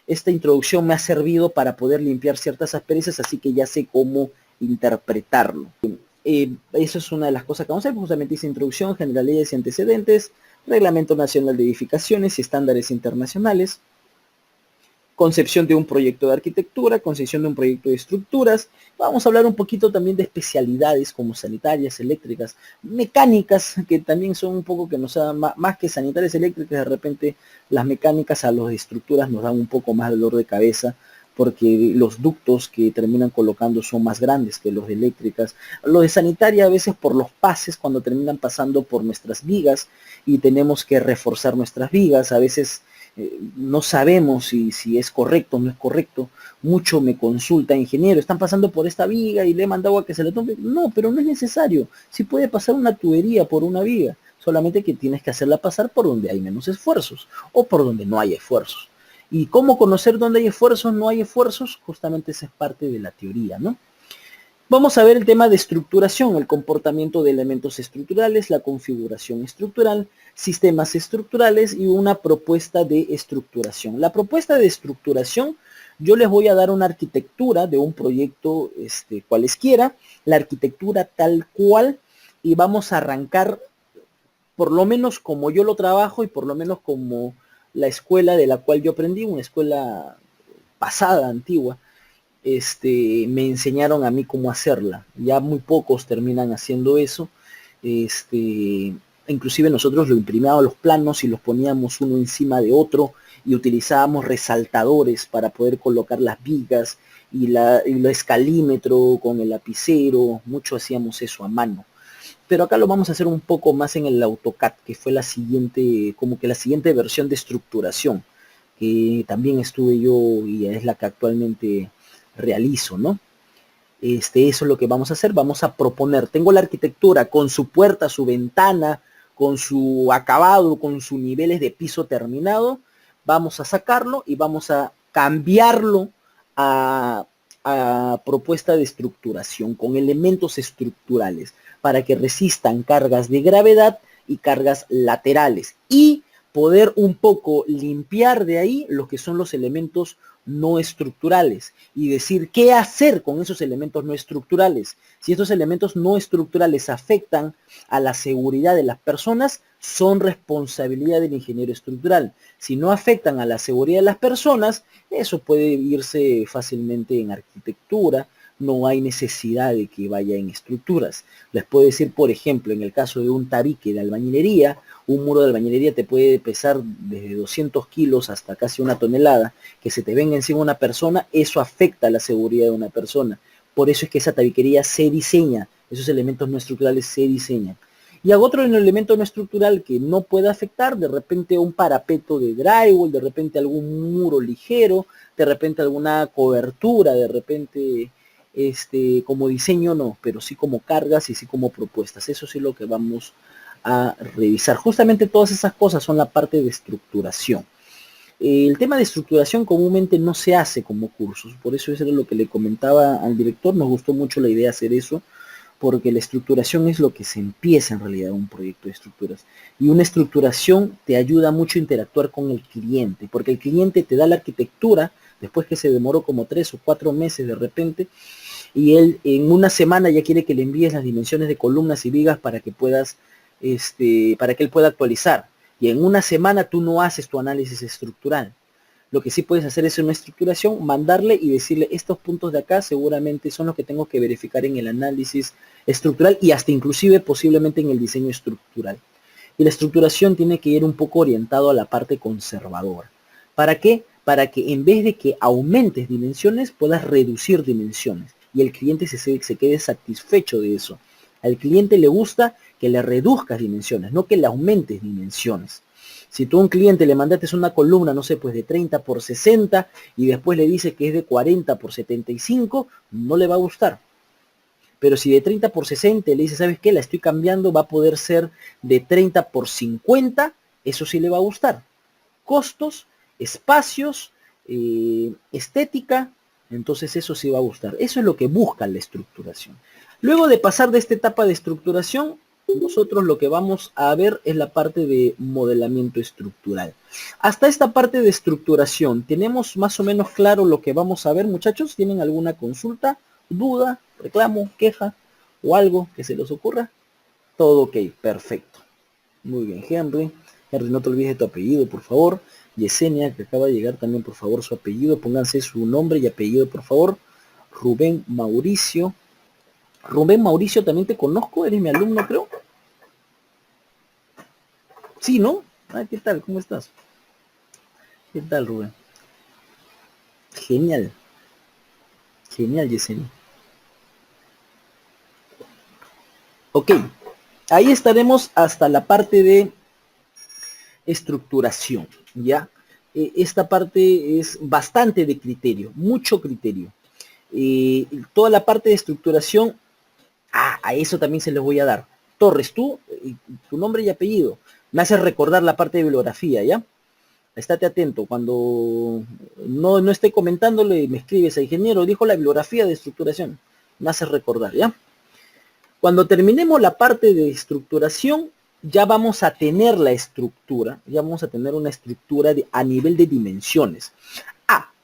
esta introducción me ha servido para poder limpiar ciertas asperezas, así que ya sé cómo interpretarlo. Eso es una de las cosas que vamos a hacer, justamente esa introducción, generalidades y antecedentes, Reglamento Nacional de Edificaciones y estándares internacionales, concepción de un proyecto de arquitectura, concepción de un proyecto de estructuras. Vamos a hablar un poquito también de especialidades como sanitarias, eléctricas, mecánicas, que también son un poco que nos dan más que sanitarias eléctricas, de repente las mecánicas a los de estructuras nos dan un poco más de dolor de cabeza, porque los ductos que terminan colocando son más grandes que los de eléctricas. Los de sanitaria a veces por los pases, cuando terminan pasando por nuestras vigas y tenemos que reforzar nuestras vigas, a veces no sabemos si es correcto o no es correcto. Mucho me consulta, ingeniero, están pasando por esta viga y le he mandado a que se le tome. No, pero no es necesario. Sí puede pasar una tubería por una viga, solamente que tienes que hacerla pasar por donde hay menos esfuerzos o por donde no hay esfuerzos. ¿Y cómo conocer dónde hay esfuerzos, no hay esfuerzos? Justamente esa es parte de la teoría, ¿no? Vamos a ver el tema de estructuración, el comportamiento de elementos estructurales, la configuración estructural, sistemas estructurales y una propuesta de estructuración. La propuesta de estructuración, yo les voy a dar una arquitectura de un proyecto cualesquiera, la arquitectura tal cual, y vamos a arrancar por lo menos como yo lo trabajo y por lo menos como la escuela de la cual yo aprendí, una escuela pasada, antigua, me enseñaron a mí cómo hacerla. Ya muy pocos terminan haciendo eso. Inclusive nosotros lo imprimíamos los planos y los poníamos uno encima de otro y utilizábamos resaltadores para poder colocar las vigas y el escalímetro con el lapicero. Mucho hacíamos eso a mano. Pero acá lo vamos a hacer un poco más en el AutoCAD, que fue la siguiente versión de estructuración, que también estuve yo y es la que actualmente realizo, ¿no? Eso es lo que vamos a hacer, vamos a proponer. Tengo la arquitectura con su puerta, su ventana, con su acabado, con sus niveles de piso terminado. Vamos a sacarlo y vamos a cambiarlo a propuesta de estructuración con elementos estructurales para que resistan cargas de gravedad y cargas laterales y poder un poco limpiar de ahí lo que son los elementos no estructurales y decir qué hacer con esos elementos no estructurales. Si estos elementos no estructurales afectan a la seguridad de las personas, son responsabilidad del ingeniero estructural. Si no afectan a la seguridad de las personas, eso puede irse fácilmente en arquitectura, no hay necesidad de que vaya en estructuras. Les puedo decir, por ejemplo, en el caso de un tabique de albañilería, un muro de albañilería te puede pesar desde 200 kilos hasta casi 1 tonelada, que se te venga encima una persona, eso afecta a la seguridad de una persona. Por eso es que esa tabiquería se diseña, esos elementos no estructurales se diseñan. Y hago otro elemento no estructural que no puede afectar, de repente un parapeto de drywall, de repente algún muro ligero, de repente alguna cobertura, de repente como diseño no, pero sí como cargas y sí como propuestas. Eso sí es lo que vamos a revisar. Justamente todas esas cosas son la parte de estructuración. El tema de estructuración comúnmente no se hace como cursos, por eso eso era lo que le comentaba al director, nos gustó mucho la idea de hacer eso, porque la estructuración es lo que se empieza en realidad un proyecto de estructuras. Y una estructuración te ayuda mucho a interactuar con el cliente, porque el cliente te da la arquitectura, después que se demoró como 3 o 4 meses de repente, y él en una semana ya quiere que le envíes las dimensiones de columnas y vigas para que puedas, para que él pueda actualizar. Y en una semana tú no haces tu análisis estructural. Lo que sí puedes hacer es una estructuración, mandarle y decirle, estos puntos de acá seguramente son los que tengo que verificar en el análisis estructural y hasta inclusive posiblemente en el diseño estructural. Y la estructuración tiene que ir un poco orientado a la parte conservadora. ¿Para qué? Para que en vez de que aumentes dimensiones, puedas reducir dimensiones. Y el cliente se quede satisfecho de eso. Al cliente le gusta que le reduzcas dimensiones, no que le aumentes dimensiones. Si tú a un cliente le mandaste una columna, no sé, pues de 30 por 60 y después le dices que es de 40 por 75, no le va a gustar. Pero si de 30 por 60 le dices, ¿sabes qué? La estoy cambiando, va a poder ser de 30 por 50, eso sí le va a gustar. Costos, espacios, estética, entonces eso sí va a gustar. Eso es lo que busca la estructuración. Luego de pasar de esta etapa de estructuración, nosotros lo que vamos a ver es la parte de modelamiento estructural. Hasta esta parte de estructuración, ¿tenemos más o menos claro lo que vamos a ver, muchachos? ¿Tienen alguna consulta, duda, reclamo, queja o algo que se les ocurra? Todo ok, perfecto. Muy bien, Henry. Henry, no te olvides de tu apellido, por favor. Yesenia, que acaba de llegar también, por favor, su apellido. Pónganse su nombre y apellido, por favor. Rubén Mauricio. Rubén Mauricio, también te conozco, eres mi alumno, creo. Sí, ¿no? Ah, ¿qué tal? ¿Cómo estás? ¿Qué tal, Rubén? Genial. Genial, Yesenia. Ok. Ahí estaremos hasta la parte de estructuración, ¿ya? Esta parte es bastante de criterio, mucho criterio. Toda la parte de estructuración, a eso también se les voy a dar. Torres, tú, tu nombre y apellido. Me hace recordar la parte de bibliografía, ¿ya? Estate atento. Cuando no esté comentándole, me escribes a ingeniero, dijo la bibliografía de estructuración. Me hace recordar, ¿ya? Cuando terminemos la parte de estructuración, ya vamos a tener la estructura, ya vamos a tener una estructura a nivel de dimensiones.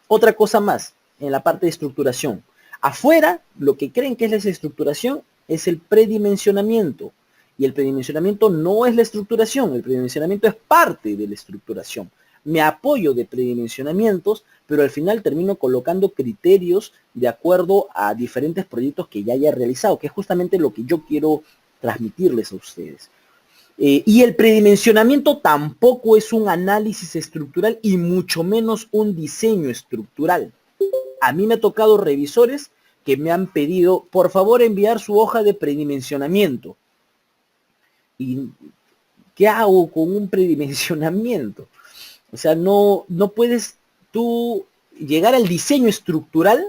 Otra cosa más en la parte de estructuración. Afuera, lo que creen que es la estructuración es el predimensionamiento. Y el predimensionamiento no es la estructuración, el predimensionamiento es parte de la estructuración. Me apoyo de predimensionamientos, pero al final termino colocando criterios de acuerdo a diferentes proyectos que ya haya realizado, que es justamente lo que yo quiero transmitirles a ustedes. Y el predimensionamiento tampoco es un análisis estructural y mucho menos un diseño estructural. A mí me ha tocado revisores que me han pedido, por favor, enviar su hoja de predimensionamiento. ¿Y qué hago con un predimensionamiento? O sea, no puedes tú llegar al diseño estructural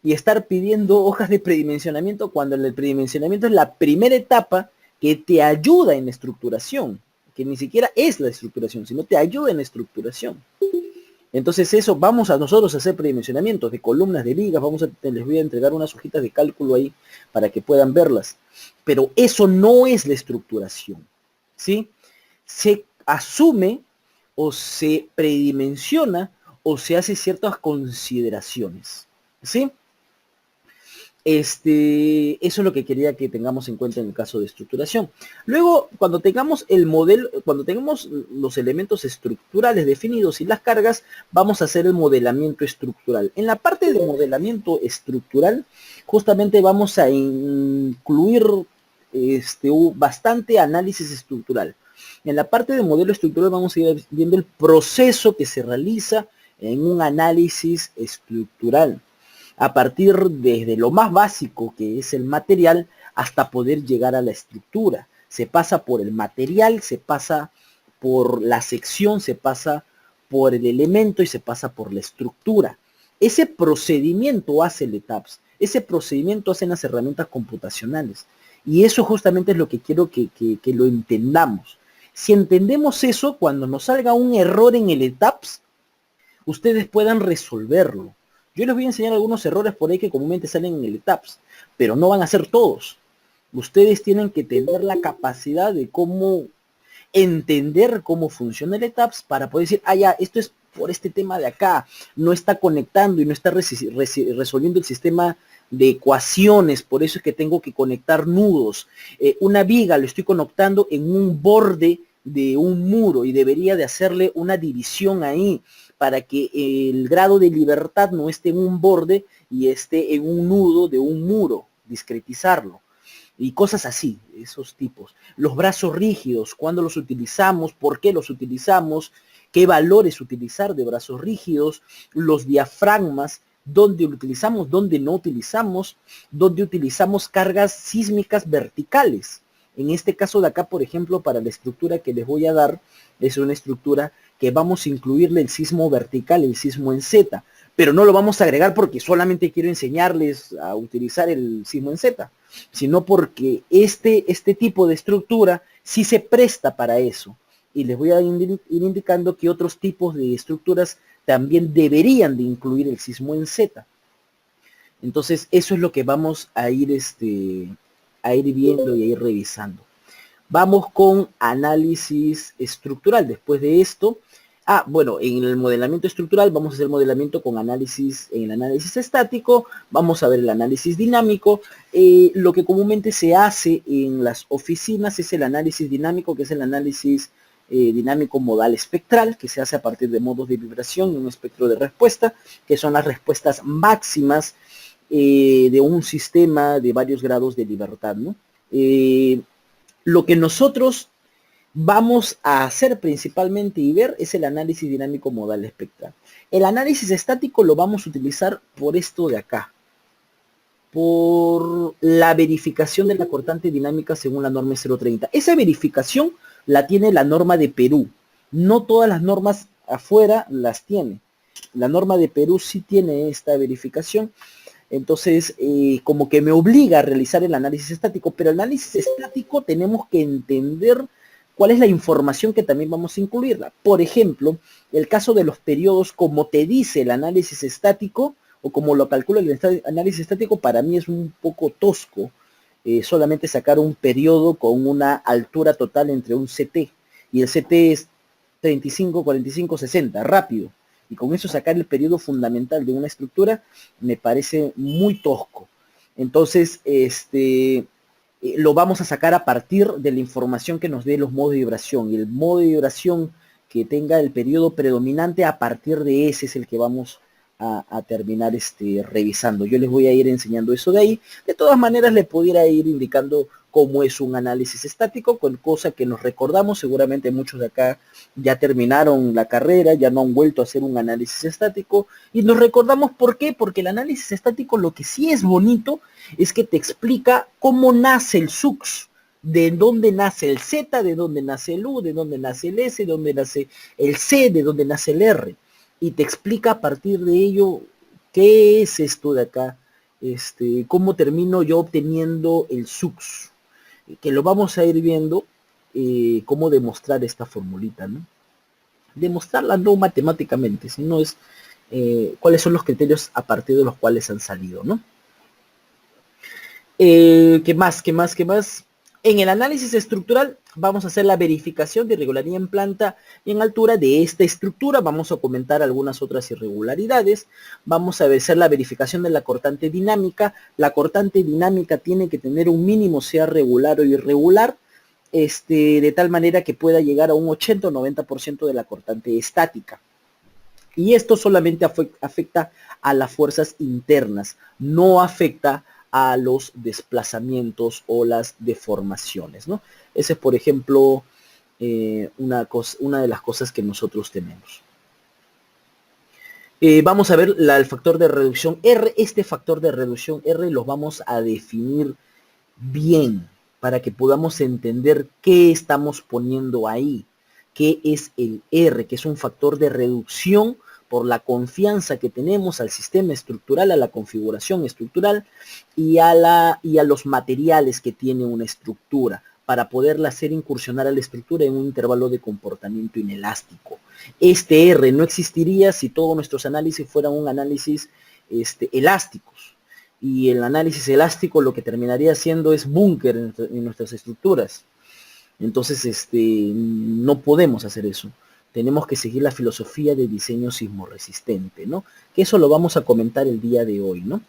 y estar pidiendo hojas de predimensionamiento cuando el predimensionamiento es la primera etapa que te ayuda en la estructuración, que ni siquiera es la estructuración, sino te ayuda en la estructuración. Entonces eso, vamos a nosotros a hacer predimensionamientos de columnas, de vigas, les voy a entregar unas hojitas de cálculo ahí para que puedan verlas. Pero eso no es la estructuración, ¿sí? Se asume o se predimensiona o se hace ciertas consideraciones, ¿sí? Eso es lo que quería que tengamos en cuenta en el caso de estructuración. Luego, cuando tengamos el modelo, cuando tengamos los elementos estructurales definidos y las cargas, vamos a hacer el modelamiento estructural. En la parte de modelamiento estructural, justamente vamos a incluir bastante análisis estructural. En la parte de modelo estructural vamos a ir viendo el proceso que se realiza en un análisis estructural, a partir desde lo más básico, que es el material, hasta poder llegar a la estructura. Se pasa por el material, se pasa por la sección, se pasa por el elemento y se pasa por la estructura. Ese procedimiento hace el ETAPS, ese procedimiento hacen las herramientas computacionales. Y eso justamente es lo que quiero que lo entendamos. Si entendemos eso, cuando nos salga un error en el ETAPS, ustedes puedan resolverlo. Yo les voy a enseñar algunos errores por ahí que comúnmente salen en el ETAPS, pero no van a ser todos. Ustedes tienen que tener la capacidad de cómo entender cómo funciona el ETAPS para poder decir, ya, esto es por este tema de acá, no está conectando y no está resolviendo el sistema de ecuaciones, por eso es que tengo que conectar nudos. Una viga lo estoy conectando en un borde de un muro y debería de hacerle una división ahí para que el grado de libertad no esté en un borde y esté en un nudo de un muro, discretizarlo. Y cosas así, esos tipos. Los brazos rígidos, cuándo los utilizamos, por qué los utilizamos, qué valores utilizar de brazos rígidos, los diafragmas, dónde utilizamos, dónde no utilizamos, dónde utilizamos cargas sísmicas verticales. En este caso de acá, por ejemplo, para la estructura que les voy a dar, es una estructura que vamos a incluirle el sismo vertical, el sismo en Z, pero no lo vamos a agregar porque solamente quiero enseñarles a utilizar el sismo en Z, sino porque este tipo de estructura sí se presta para eso. Y les voy a ir indicando que otros tipos de estructuras también deberían de incluir el sismo en Z. Entonces, eso es lo que vamos a ir viendo y a ir revisando. Vamos con análisis estructural. Después de esto, bueno, en el modelamiento estructural vamos a hacer modelamiento con análisis, en el análisis estático, vamos a ver el análisis dinámico. Lo que comúnmente se hace en las oficinas es el análisis dinámico, que es el análisis dinámico modal espectral, que se hace a partir de modos de vibración y un espectro de respuesta, que son las respuestas máximas de un sistema de varios grados de libertad, ¿no? Lo que nosotros vamos a hacer principalmente y ver es el análisis dinámico modal espectral. El análisis estático lo vamos a utilizar por esto de acá, por la verificación de la cortante dinámica según la norma 030. Esa verificación la tiene la norma de Perú. No todas las normas afuera las tiene. La norma de Perú sí tiene esta verificación. Entonces, como que me obliga a realizar el análisis estático, pero el análisis estático tenemos que entender cuál es la información que también vamos a incluirla. Por ejemplo, el caso de los periodos, como te dice el análisis estático, o como lo calcula el análisis estático, para mí es un poco tosco solamente sacar un periodo con una altura total entre un CT, y el CT es 35, 45, 60, rápido. Y con eso sacar el periodo fundamental de una estructura me parece muy tosco. Entonces, lo vamos a sacar a partir de la información que nos dé los modos de vibración. Y el modo de vibración que tenga el periodo predominante, a partir de ese es el que vamos a terminar revisando. Yo les voy a ir enseñando eso de ahí. De todas maneras, les pudiera ir indicando cómo es un análisis estático, con cosa que nos recordamos. Seguramente muchos de acá ya terminaron la carrera, ya no han vuelto a hacer un análisis estático, y nos recordamos por qué, porque el análisis estático lo que sí es bonito es que te explica cómo nace el SUX, de dónde nace el Z, de dónde nace el U, de dónde nace el S, de dónde nace el C, de dónde nace el R, y te explica a partir de ello qué es esto de acá, cómo termino yo obteniendo el SUX, que lo vamos a ir viendo, cómo demostrar esta formulita, ¿no? Demostrarla no matemáticamente, sino es cuáles son los criterios a partir de los cuales han salido, ¿no? ¿Qué más? En el análisis estructural vamos a hacer la verificación de irregularidad en planta y en altura de esta estructura. Vamos a comentar algunas otras irregularidades. Vamos a hacer la verificación de la cortante dinámica. La cortante dinámica tiene que tener un mínimo, sea regular o irregular, de tal manera que pueda llegar a un 80 o 90% de la cortante estática. Y esto solamente afecta a las fuerzas internas, no afecta a los desplazamientos o las deformaciones, ¿no? Esa es, por ejemplo, una de las cosas que nosotros tenemos. Vamos a ver el factor de reducción R. Este factor de reducción R los vamos a definir bien para que podamos entender qué estamos poniendo ahí, qué es el R, que es un factor de reducción por la confianza que tenemos al sistema estructural, a la configuración estructural y a los materiales que tiene una estructura para poderla hacer incursionar a la estructura en un intervalo de comportamiento inelástico. Este R no existiría si todos nuestros análisis fueran un análisis elásticos. Y el análisis elástico lo que terminaría haciendo es búnker en nuestras estructuras. Entonces, no podemos hacer eso. Tenemos que seguir la filosofía de diseño sismorresistente, ¿no? Que eso lo vamos a comentar el día de hoy, ¿no?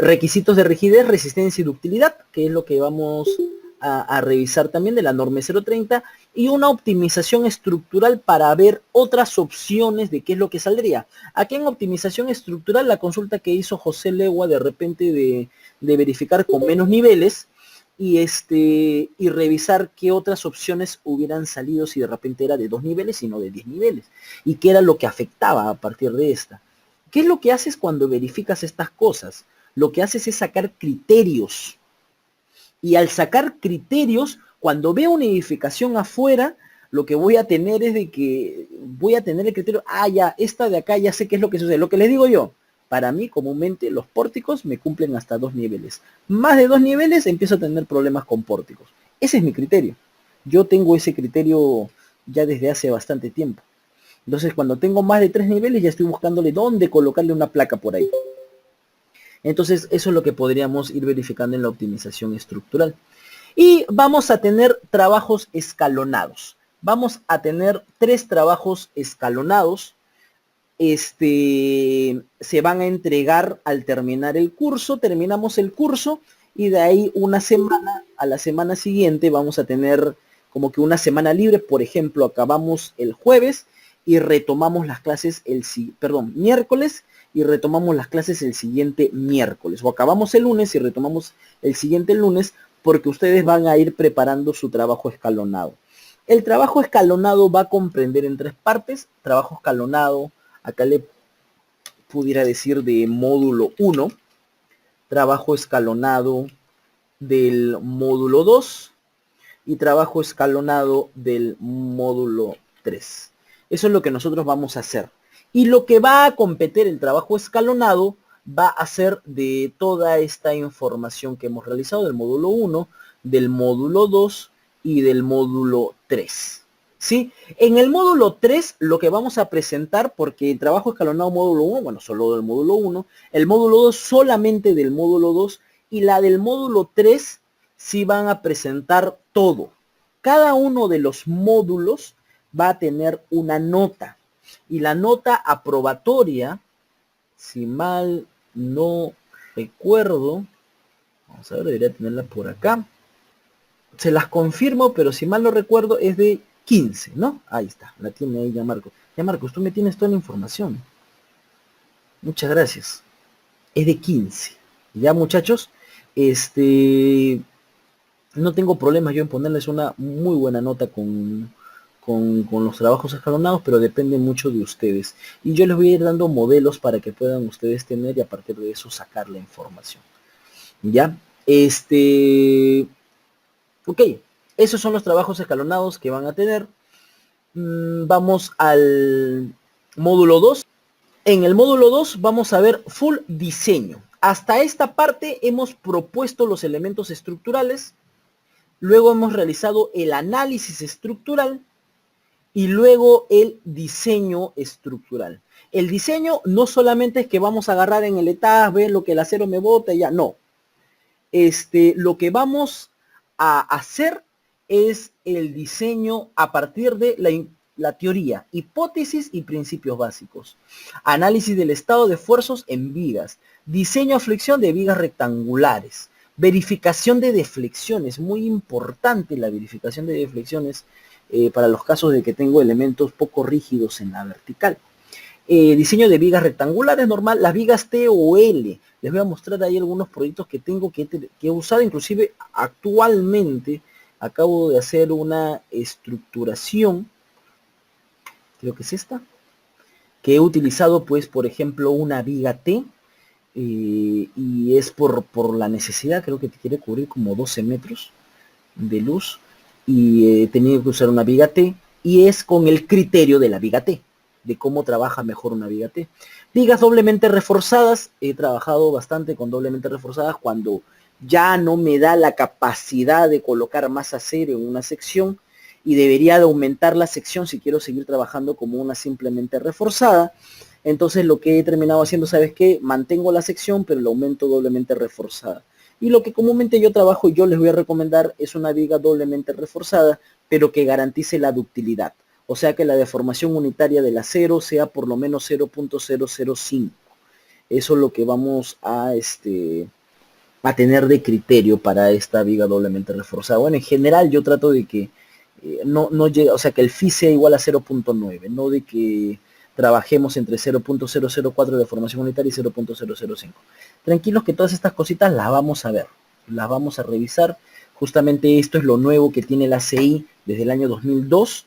Requisitos de rigidez, resistencia y ductilidad, que es lo que vamos a revisar también de la norma 030, y una optimización estructural para ver otras opciones de qué es lo que saldría. Aquí en optimización estructural, la consulta que hizo José Legua de repente de verificar con menos niveles, y revisar qué otras opciones hubieran salido si de repente era de 2 niveles y no de 10 niveles, y qué era lo que afectaba a partir de esta. ¿Qué es lo que haces cuando verificas estas cosas? Lo que haces es sacar criterios. Y al sacar criterios, cuando veo una edificación afuera, lo que voy a tener es de que voy a tener el criterio, ya, esta de acá ya sé qué es lo que sucede. Lo que les digo yo, para mí comúnmente los pórticos me cumplen hasta 2 niveles. Más de 2 niveles empiezo a tener problemas con pórticos. Ese es mi criterio. Yo tengo ese criterio ya desde hace bastante tiempo. Entonces cuando tengo más de 3 niveles ya estoy buscándole dónde colocarle una placa por ahí. Entonces eso es lo que podríamos ir verificando en la optimización estructural. Y vamos a tener trabajos escalonados. Vamos a tener 3 trabajos escalonados. Se van a entregar al terminar el curso. Terminamos el curso y de ahí una semana, a la semana siguiente vamos a tener como que una semana libre. Por ejemplo, acabamos el jueves y retomamos las clases miércoles, y retomamos las clases el siguiente miércoles. O acabamos el lunes y retomamos el siguiente lunes, porque ustedes van a ir preparando su trabajo escalonado. El trabajo escalonado va a comprender en 3 partes. Trabajo escalonado, acá le pudiera decir de módulo 1. Trabajo escalonado del módulo 2. Y trabajo escalonado del módulo 3. Eso es lo que nosotros vamos a hacer. Y lo que va a competir el trabajo escalonado va a ser de toda esta información que hemos realizado del módulo 1, del módulo 2 y del módulo 3. ¿Sí? En el módulo 3 lo que vamos a presentar, porque el trabajo escalonado módulo 1, bueno, solo del módulo 1, el módulo 2 solamente del módulo 2, y la del módulo 3 sí van a presentar todo. Cada uno de los módulos va a tener una nota. Y la nota aprobatoria, si mal no recuerdo, vamos a ver, debería tenerla por acá. Se las confirmo, pero si mal no recuerdo es de 15, ¿no? Ahí está, la tiene ahí ya Marcos. Ya Marcos, tú me tienes toda la información. Muchas gracias. Es de 15. Ya, muchachos, no tengo problemas yo en ponerles una muy buena nota con los trabajos escalonados, pero depende mucho de ustedes. Y yo les voy a ir dando modelos para que puedan ustedes tener y a partir de eso sacar la información. ¿Ya? Ok, esos son los trabajos escalonados que van a tener. Vamos al módulo 2. En el módulo 2 vamos a ver full diseño. Hasta esta parte hemos propuesto los elementos estructurales. Luego hemos realizado el análisis estructural y luego el diseño estructural. El diseño no solamente es que vamos a agarrar en el ETAS, ver lo que el acero me bota y ya, no. Lo que vamos a hacer es el diseño a partir de la teoría, hipótesis y principios básicos. Análisis del estado de esfuerzos en vigas. Diseño a flexión de vigas rectangulares. Verificación de deflexiones. Muy importante la verificación de deflexiones para los casos de que tengo elementos poco rígidos en la vertical. Diseño de vigas rectangulares normal, las vigas T o L. Les voy a mostrar ahí algunos proyectos que tengo que he usado, inclusive actualmente acabo de hacer una estructuración, creo que es esta, que he utilizado pues por ejemplo una viga T, y es por la necesidad, creo que quiere cubrir como 12 metros de luz, y he tenido que usar una viga T, y es con el criterio de la viga T, de cómo trabaja mejor una viga T. Vigas doblemente reforzadas, he trabajado bastante con doblemente reforzadas cuando ya no me da la capacidad de colocar más acero en una sección y debería de aumentar la sección si quiero seguir trabajando como una simplemente reforzada. Entonces lo que he terminado haciendo, ¿sabes qué? Mantengo la sección, pero la aumento doblemente reforzada. Y lo que comúnmente yo trabajo y yo les voy a recomendar es una viga doblemente reforzada, pero que garantice la ductilidad. O sea que la deformación unitaria del acero sea por lo menos 0.005. Eso es lo que vamos a tener de criterio para esta viga doblemente reforzada. Bueno, en general yo trato de que no llegue, o sea que el phi sea igual a 0.9, no de que trabajemos entre 0.004 de formación unitaria y 0.005. Tranquilos que todas estas cositas las vamos a ver, las vamos a revisar. Justamente esto es lo nuevo que tiene la CI desde el año 2002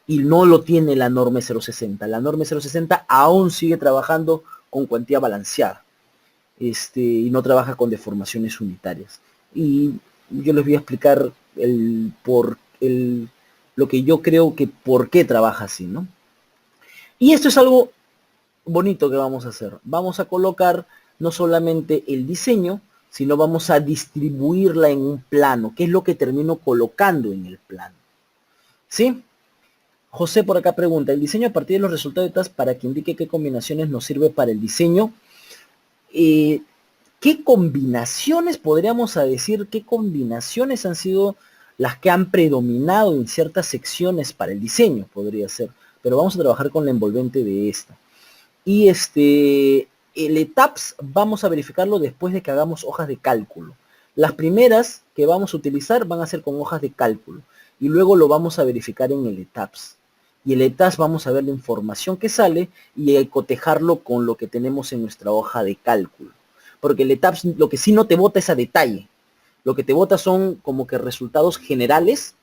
y no lo tiene la norma 060. La norma 060 aún sigue trabajando con cuantía balanceada, y no trabaja con deformaciones unitarias. Y yo les voy a explicar lo que yo creo que por qué trabaja así, ¿no? Y esto es algo bonito que vamos a hacer. Vamos a colocar no solamente el diseño, sino vamos a distribuirla en un plano, que es lo que termino colocando en el plano. ¿Sí? José por acá pregunta, ¿el diseño a partir de los resultados de TAS para que indique qué combinaciones nos sirve para el diseño? ¿Qué combinaciones podríamos decir? ¿Qué combinaciones han sido las que han predominado en ciertas secciones para el diseño? Podría ser. Pero vamos a trabajar con la envolvente de esta. Y el ETAPS vamos a verificarlo después de que hagamos hojas de cálculo. Las primeras que vamos a utilizar van a ser con hojas de cálculo. Y luego lo vamos a verificar en el ETAPS. Y el ETAPS vamos a ver la información que sale y cotejarlo con lo que tenemos en nuestra hoja de cálculo. Porque el ETAPS lo que sí no te bota es a detalle. Lo que te bota son como que resultados generales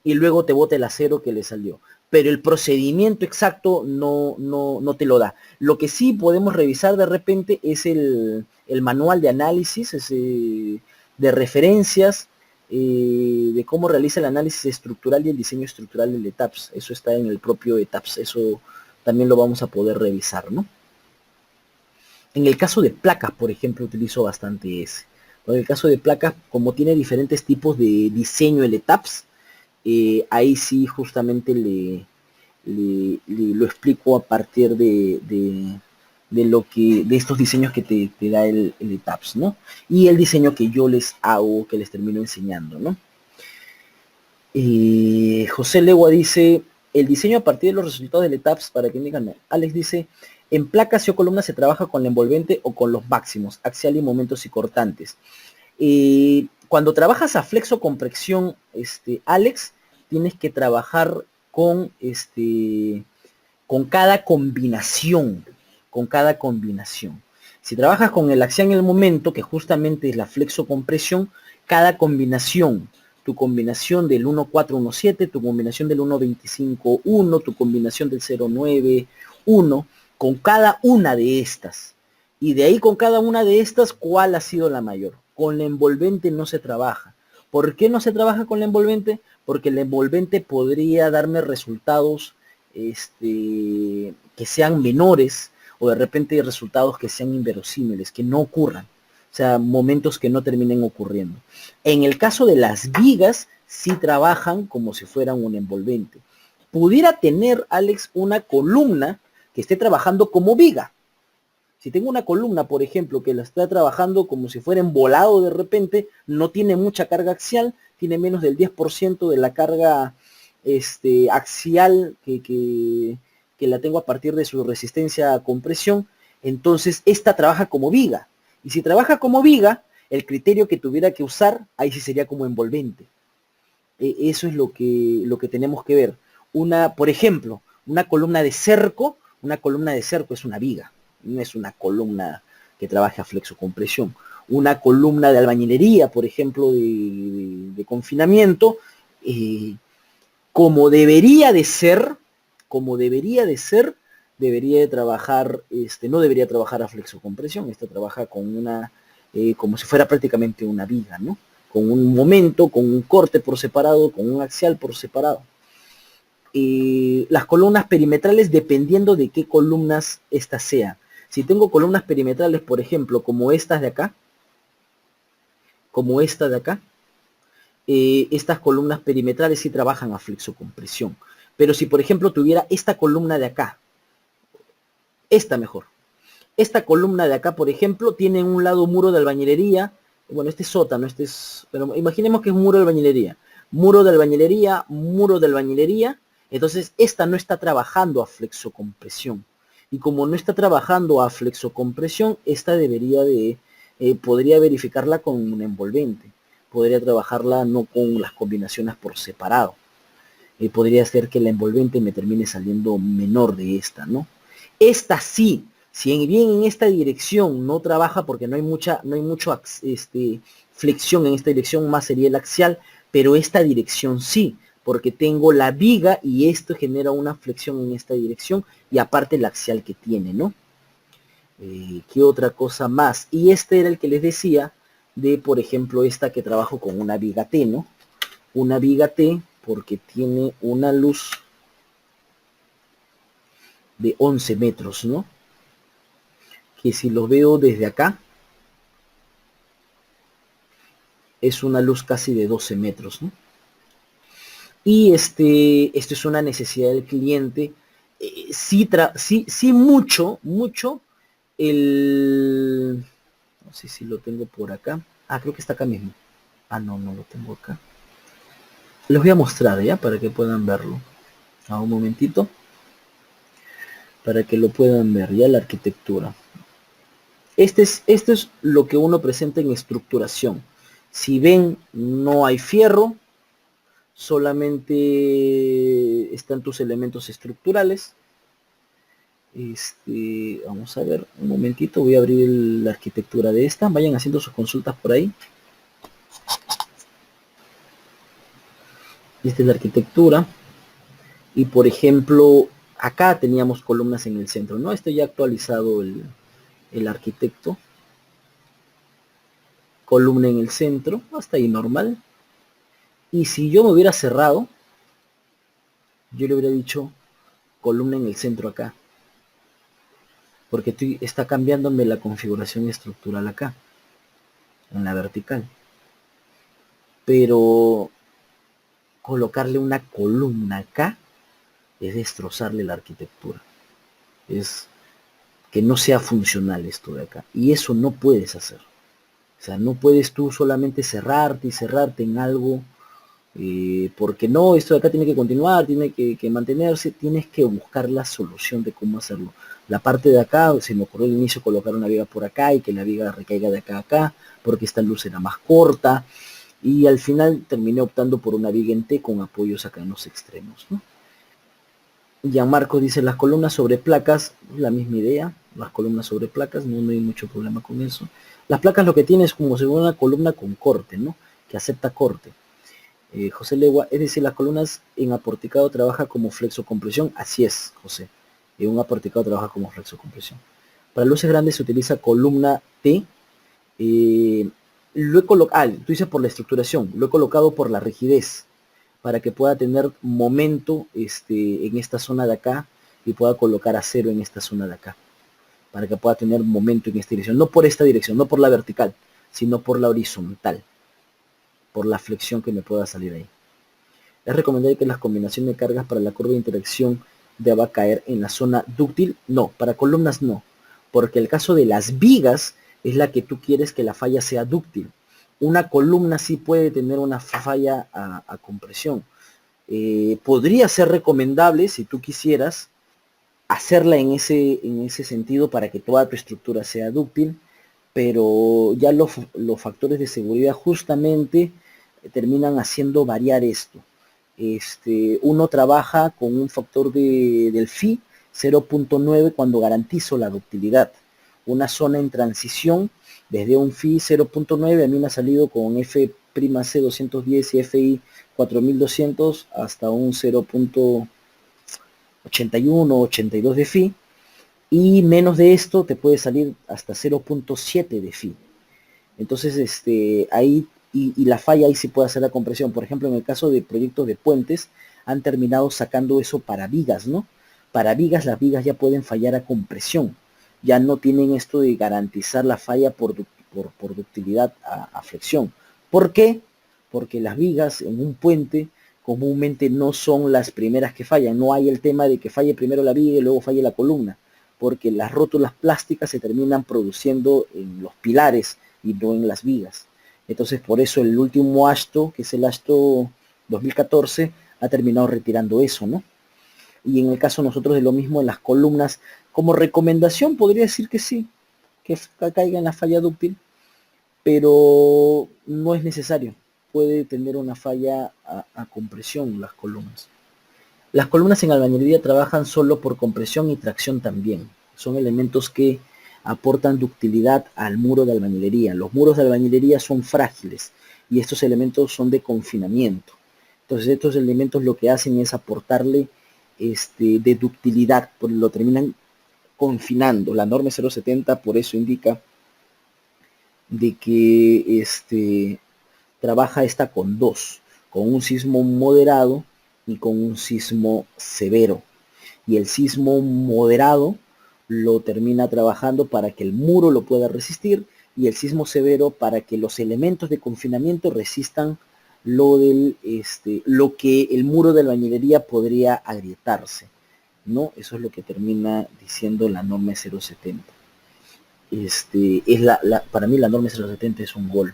y luego te bota el acero que le salió. Pero el procedimiento exacto no te lo da. Lo que sí podemos revisar de repente es el manual de análisis, de referencias, de cómo realiza el análisis estructural y el diseño estructural del ETAPS. Eso está en el propio ETAPS. Eso también lo vamos a poder revisar, ¿no? En el caso de placas, por ejemplo, utilizo bastante ese. En el caso de placas, como tiene diferentes tipos de diseño el ETAPS, ahí sí justamente lo explico a partir de estos diseños que te da el ETAPS, ¿no? Y el diseño que yo les hago, que les termino enseñando, ¿no? José Legua dice, el diseño a partir de los resultados del ETAPS, para que me digan, Alex dice, en placas y o columnas se trabaja con la envolvente o con los máximos, axial y momentos y cortantes. Cuando trabajas a flexo compresión, Alex, tienes que trabajar con cada combinación, Si trabajas con el axial en el momento, que justamente es la flexo compresión, cada combinación, tu combinación del 1.417, tu combinación del 1.25.1, tu combinación del 0.9.1, con cada una de estas. Y de ahí con cada una de estas, ¿cuál ha sido la mayor? Con la envolvente no se trabaja. ¿Por qué no se trabaja con la envolvente? Porque la envolvente podría darme resultados que sean menores o de repente resultados que sean inverosímiles, que no ocurran. O sea, momentos que no terminen ocurriendo. En el caso de las vigas, sí trabajan como si fueran un envolvente. Pudiera tener, Alex, una columna que esté trabajando como viga. Si tengo una columna, por ejemplo, que la está trabajando como si fuera embolado de repente, no tiene mucha carga axial, tiene menos del 10% de la carga axial que la tengo a partir de su resistencia a compresión, entonces esta trabaja como viga. Y si trabaja como viga, el criterio que tuviera que usar, ahí sí sería como envolvente. Eso es lo que tenemos que ver. Por ejemplo, una columna de cerco es una viga, no es una columna que trabaje a flexocompresión. Una columna de albañilería, por ejemplo, de confinamiento, como debería de ser, debería de trabajar, no debería trabajar a flexocompresión, esta trabaja con como si fuera prácticamente una viga, ¿no? Con un momento, con un corte por separado, con un axial por separado. Las columnas perimetrales, dependiendo de qué columnas estas sean. Si tengo columnas perimetrales, por ejemplo, como estas de acá, estas columnas perimetrales sí trabajan a flexocompresión. Pero si, por ejemplo, tuviera esta columna de acá, esta columna de acá, por ejemplo, tiene un lado muro de albañilería, bueno, este es sótano, pero imaginemos que es un muro de albañilería, muro de albañilería, entonces esta no está trabajando a flexocompresión. Y como no está trabajando a flexocompresión, esta podría verificarla con un envolvente. Podría trabajarla no con las combinaciones por separado. Podría ser que la envolvente me termine saliendo menor de esta, ¿no? Esta sí, si bien en esta dirección no trabaja porque no hay mucho flexión en esta dirección, más sería el axial, pero esta dirección sí, porque tengo la viga y esto genera una flexión en esta dirección y aparte el axial que tiene, ¿no? ¿Qué otra cosa más? Y este era el que les decía de, por ejemplo, esta que trabajo con una viga T, ¿no? Una viga T porque tiene una luz de 11 metros, ¿no? Que si lo veo desde acá, es una luz casi de 12 metros, ¿no? Y esto es una necesidad del cliente. Sí mucho, no sé si lo tengo por acá. Ah, creo que está acá mismo. Ah, no lo tengo acá. Les voy a mostrar ya para que puedan verlo. Un momentito. Para que lo puedan ver ya la arquitectura. Esto es lo que uno presenta en estructuración. Si ven, no hay fierro, solamente están tus elementos estructurales. Vamos a ver, un momentito, voy a abrir la arquitectura de esta. Vayan haciendo sus consultas por ahí. Esta es la arquitectura. Y por ejemplo, acá teníamos columnas en el centro, ¿no? Esto ya ha actualizado el arquitecto. Columna en el centro, hasta ahí normal. Y si yo me hubiera cerrado, yo le hubiera dicho columna en el centro acá. Porque está cambiándome la configuración estructural acá, en la vertical. Pero colocarle una columna acá es destrozarle la arquitectura. Es que no sea funcional esto de acá. Y eso no puedes hacer. O sea, no puedes tú solamente cerrarte y cerrarte en algo, porque no, esto de acá tiene que continuar, tiene que mantenerse, tienes que buscar la solución de cómo hacerlo. La parte de acá, se me ocurrió al inicio colocar una viga por acá y que la viga recaiga de acá a acá, porque esta luz era más corta, y al final terminé optando por una viga en T con apoyos acá en los extremos, ¿no? Gianmarco dice, las columnas sobre placas, la misma idea, las columnas sobre placas, no hay mucho problema con eso. Las placas lo que tiene es como si fuera una columna con corte, ¿no? Que acepta corte. José Legua, es decir, las columnas en aporticado trabaja como flexocompresión. Así es, José. Un aporticado trabaja como flexocompresión. Para luces grandes se utiliza columna T. Lo he colocado, tú dices por la estructuración, lo he colocado por la rigidez, para que pueda tener momento en esta zona de acá y pueda colocar acero en esta zona de acá, para que pueda tener momento en esta dirección, no por esta dirección, no por la vertical, sino por la horizontal, por la flexión que me pueda salir ahí. Es recomendable que las combinaciones de cargas para la curva de interacción deba caer en la zona dúctil. No, para columnas no. porque el caso de las vigas es la que tú quieres que la falla sea dúctil. Una columna sí puede tener una falla a compresión. Podría ser recomendable, si tú quisieras, hacerla en ese sentido para que toda tu estructura sea dúctil, pero ya los factores de seguridad justamente terminan haciendo variar esto. Uno trabaja con un factor del Phi 0.9 cuando garantizo la ductilidad. Una zona en transición desde un Phi 0.9 a mí me ha salido con F'C 210 y FI 4200 hasta un 0.81, 82 de Phi, y menos de esto te puede salir hasta 0.7 de Phi. Entonces, ahí, y la falla ahí sí puede hacer la compresión. Por ejemplo, en el caso de proyectos de puentes, han terminado sacando eso para vigas, ¿no? Para vigas, las vigas ya pueden fallar a compresión. Ya no tienen esto de garantizar la falla por ductilidad a flexión. ¿Por qué? Porque las vigas en un puente comúnmente no son las primeras que fallan. No hay el tema de que falle primero la viga y luego falle la columna, porque las rótulas plásticas se terminan produciendo en los pilares y no en las vigas. Entonces, por eso el último ASTO, que es el ASTO 2014, ha terminado retirando eso, ¿no? Y en el caso nosotros de lo mismo en las columnas, como recomendación podría decir que sí, que caiga en la falla dúctil, pero no es necesario. Puede tener una falla a compresión las columnas. Las columnas en albañilería trabajan solo por compresión y tracción también. Son elementos que aportan ductilidad al muro de albañilería. Los muros de albañilería son frágiles y estos elementos son de confinamiento. Entonces estos elementos lo que hacen es aportarle de ductilidad, porque lo terminan confinando. La norma 070 por eso indica de que trabaja esta con dos, con un sismo moderado y con un sismo severo. Y el sismo moderado lo termina trabajando para que el muro lo pueda resistir y el sismo severo para que los elementos de confinamiento resistan lo que el muro de albañilería podría agrietarse, ¿no? Eso es lo que termina diciendo la norma 070. Para mí la norma 070 es un gol.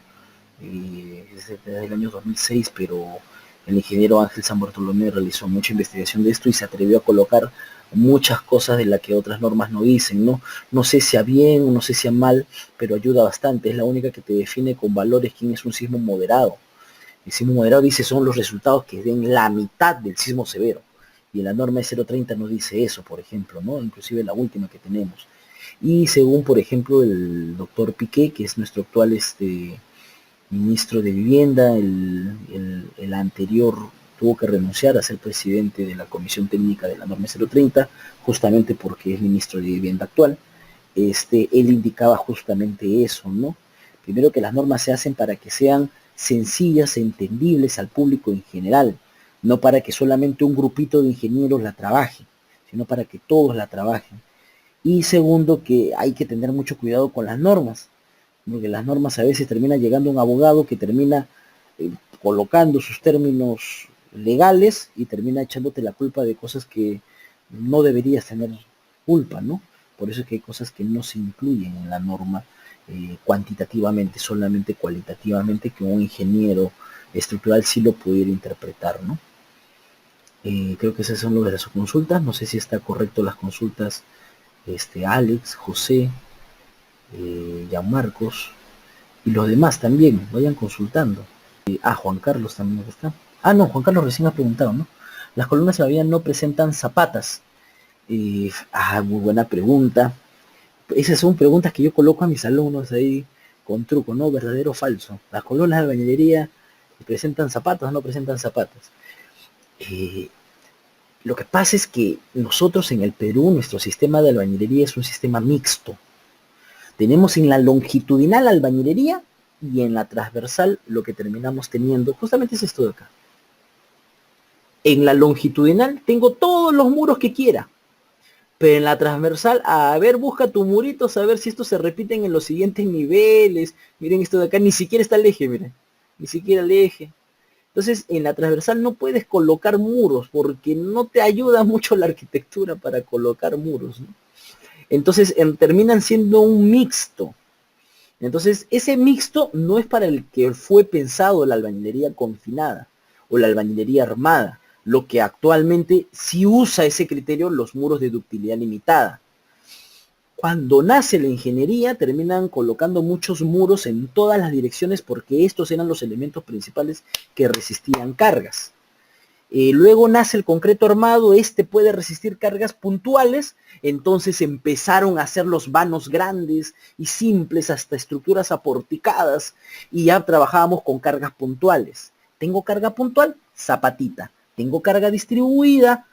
Es desde el año 2006, pero el ingeniero Ángel San Bartolomé realizó mucha investigación de esto y se atrevió a colocar muchas cosas de las que otras normas no dicen, ¿no? No sé si a bien o no sé si a mal, pero ayuda bastante. Es la única que te define con valores quién es un sismo moderado. El sismo moderado dice son los resultados que den la mitad del sismo severo. Y en la norma 030 no dice eso, por ejemplo, ¿no? Inclusive la última que tenemos. Y según, por ejemplo, el doctor Piqué, que es nuestro actual ministro de Vivienda, el anterior tuvo que renunciar a ser presidente de la Comisión Técnica de la Norma 030, justamente porque es ministro de Vivienda actual. Él indicaba justamente eso, ¿no? Primero, que las normas se hacen para que sean sencillas e entendibles al público en general, no para que solamente un grupito de ingenieros la trabaje, sino para que todos la trabajen. Y segundo, que hay que tener mucho cuidado con las normas, porque las normas a veces termina llegando un abogado que termina colocando sus términos legales y termina echándote la culpa de cosas que no deberías tener culpa, ¿no? Por eso es que hay cosas que no se incluyen en la norma cuantitativamente, solamente cualitativamente, que un ingeniero estructural sí lo pudiera interpretar, ¿no? Creo que esas son lo de las consultas. No sé si está correcto las consultas, Alex, José, Marcos y los demás también, vayan consultando. Juan Carlos también está. No, Juan Carlos recién ha preguntado, ¿no? Las columnas todavía no presentan zapatas. Muy buena pregunta. Esas son preguntas que yo coloco a mis alumnos ahí con truco, ¿no? ¿Verdadero o falso? Las columnas de albañilería presentan zapatas o no presentan zapatas. Lo que pasa es que nosotros en el Perú, nuestro sistema de albañilería es un sistema mixto. Tenemos en la longitudinal albañilería y en la transversal lo que terminamos teniendo justamente es esto de acá. En la longitudinal tengo todos los muros que quiera, pero en la transversal, a ver, busca tu murito, a ver si estos se repiten en los siguientes niveles. Miren esto de acá, ni siquiera está el eje, miren, ni siquiera el eje. Entonces, en la transversal no puedes colocar muros porque no te ayuda mucho la arquitectura para colocar muros, ¿no? Entonces terminan siendo un mixto. Entonces ese mixto no es para el que fue pensado la albañilería confinada o la albañilería armada, lo que actualmente sí usa ese criterio los muros de ductilidad limitada. Cuando nace la ingeniería terminan colocando muchos muros en todas las direcciones porque estos eran los elementos principales que resistían cargas. Luego nace el concreto armado, este puede resistir cargas puntuales, entonces empezaron a hacer los vanos grandes y simples hasta estructuras aporticadas y ya trabajábamos con cargas puntuales. Tengo carga puntual, zapatita. Tengo carga distribuida,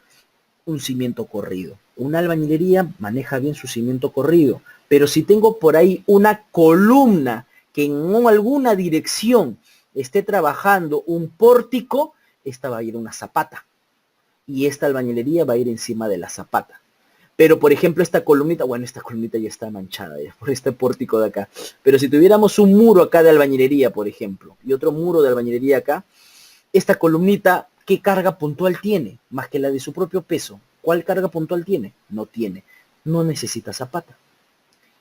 un cimiento corrido. Una albañilería maneja bien su cimiento corrido, pero si tengo por ahí una columna que en alguna dirección esté trabajando un pórtico, esta va a ir una zapata y esta albañilería va a ir encima de la zapata. Pero por ejemplo esta columnita, bueno, esta columnita ya está manchada ya por este pórtico de acá, pero si tuviéramos un muro acá de albañilería, por ejemplo, y otro muro de albañilería acá, esta columnita, ¿qué carga puntual tiene? Más que la de su propio peso. ¿Cuál carga puntual tiene? No tiene. No necesita zapata.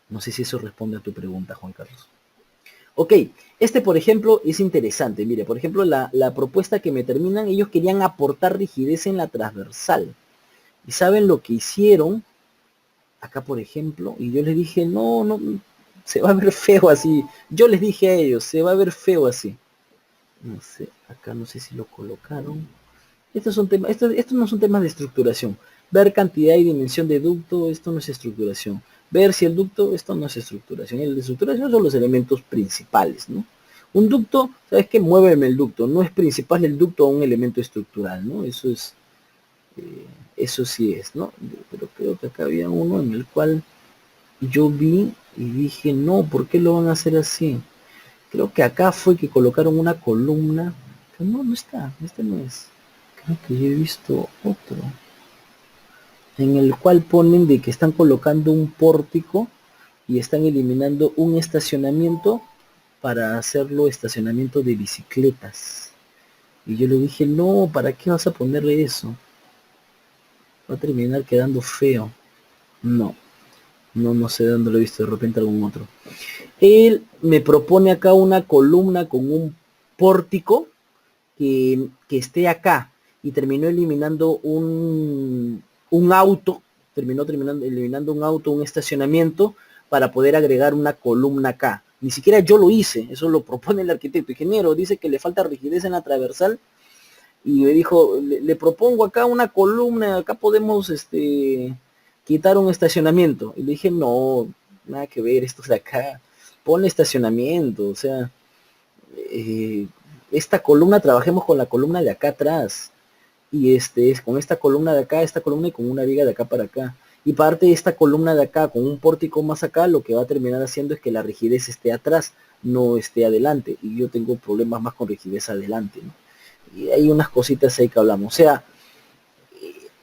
No sé si eso responde a tu pregunta, Juan Carlos. Ok, este por ejemplo es interesante. Mire, por ejemplo, la propuesta que me terminan, ellos querían aportar rigidez en la transversal. ¿Y saben lo que hicieron? Acá, por ejemplo, y yo les dije, no, no, se va a ver feo así. Yo les dije a ellos, se va a ver feo así. No sé, acá no sé si lo colocaron. Estos son temas, estos no son temas de estructuración. Ver cantidad y dimensión de ducto, esto no es estructuración. Ver si el ducto, esto no es estructuración. El de estructuración son los elementos principales, ¿no? Un ducto, ¿sabes qué? Muéveme el ducto. No es principal el ducto a un elemento estructural, ¿no? Eso es, eso sí es, ¿no? Pero creo que acá había uno en el cual yo vi y dije, no, ¿por qué lo van a hacer así? Creo que acá fue que colocaron una columna. Pero no, no está, este no es. Creo que yo he visto otro. En el cual ponen de que están colocando un pórtico y están eliminando un estacionamiento para hacerlo estacionamiento de bicicletas. Y yo le dije, no, ¿para qué vas a ponerle eso? Va a terminar quedando feo. No, no sé de dónde lo he visto, de repente algún otro. Él me propone acá una columna con un pórtico que esté acá y terminó eliminando un auto, eliminando un auto, un estacionamiento para poder agregar una columna acá. Ni siquiera yo lo hice, eso lo propone el arquitecto. Ingeniero, dice que le falta rigidez en la transversal y me dijo, le propongo acá una columna, acá podemos quitar un estacionamiento. Y le dije, no, nada que ver, esto de acá, ponle estacionamiento, o sea, esta columna trabajemos con la columna de acá atrás y es con esta columna de acá, esta columna y con una viga de acá para acá. Y parte de esta columna de acá con un pórtico más acá, lo que va a terminar haciendo es que la rigidez esté atrás, no esté adelante. Y yo tengo problemas más con rigidez adelante, ¿no? Y hay unas cositas ahí que hablamos. O sea,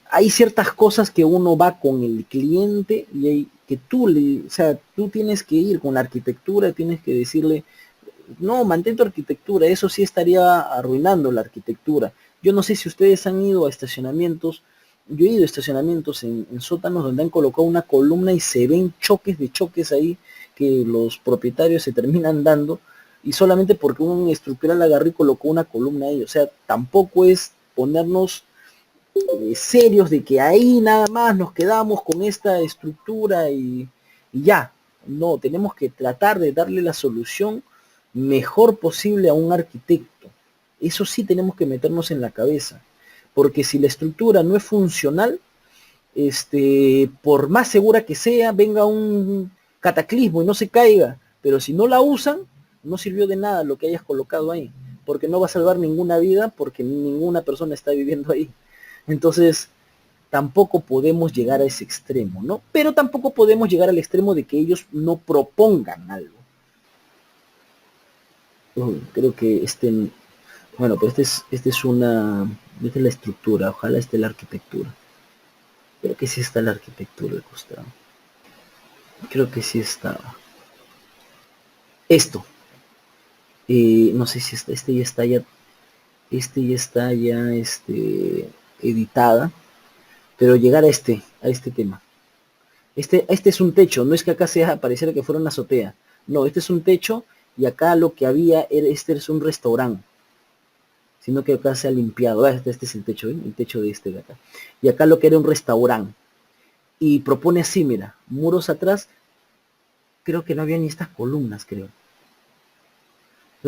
hay ciertas cosas que uno va con el cliente y hay que o sea, tú tienes que ir con la arquitectura, tienes que decirle, no, mantén tu arquitectura, eso sí estaría arruinando la arquitectura. Yo no sé si ustedes han ido a estacionamientos, yo he ido a estacionamientos en sótanos donde han colocado una columna y se ven choques de choques ahí que los propietarios se terminan dando y solamente porque un estructural agarró y colocó una columna ahí. O sea, tampoco es ponernos serios de que ahí nada más nos quedamos con esta estructura y ya. No, tenemos que tratar de darle la solución mejor posible a un arquitecto. Eso sí tenemos que meternos en la cabeza. Porque si la estructura no es funcional, por más segura que sea, venga un cataclismo y no se caiga. Pero si no la usan, no sirvió de nada lo que hayas colocado ahí. Porque no va a salvar ninguna vida, porque ninguna persona está viviendo ahí. Entonces, tampoco podemos llegar a ese extremo, ¿no? Pero tampoco podemos llegar al extremo de que ellos no propongan algo. Creo que bueno, pues esta es la estructura, ojalá esté la arquitectura. Creo que sí está la arquitectura al costado. Creo que sí estaba. Esto, no sé si ya está ya, editada, pero llegar a este tema. Este es un techo, no es que acá sea, pareciera que fuera una azotea. No, este es un techo y acá lo que había, este es un restaurante, sino que acá se ha limpiado. Este es el techo, ¿ven? El techo de este de acá. Y acá lo que era un restaurante. Y propone así, mira, muros atrás, creo que no había ni estas columnas, creo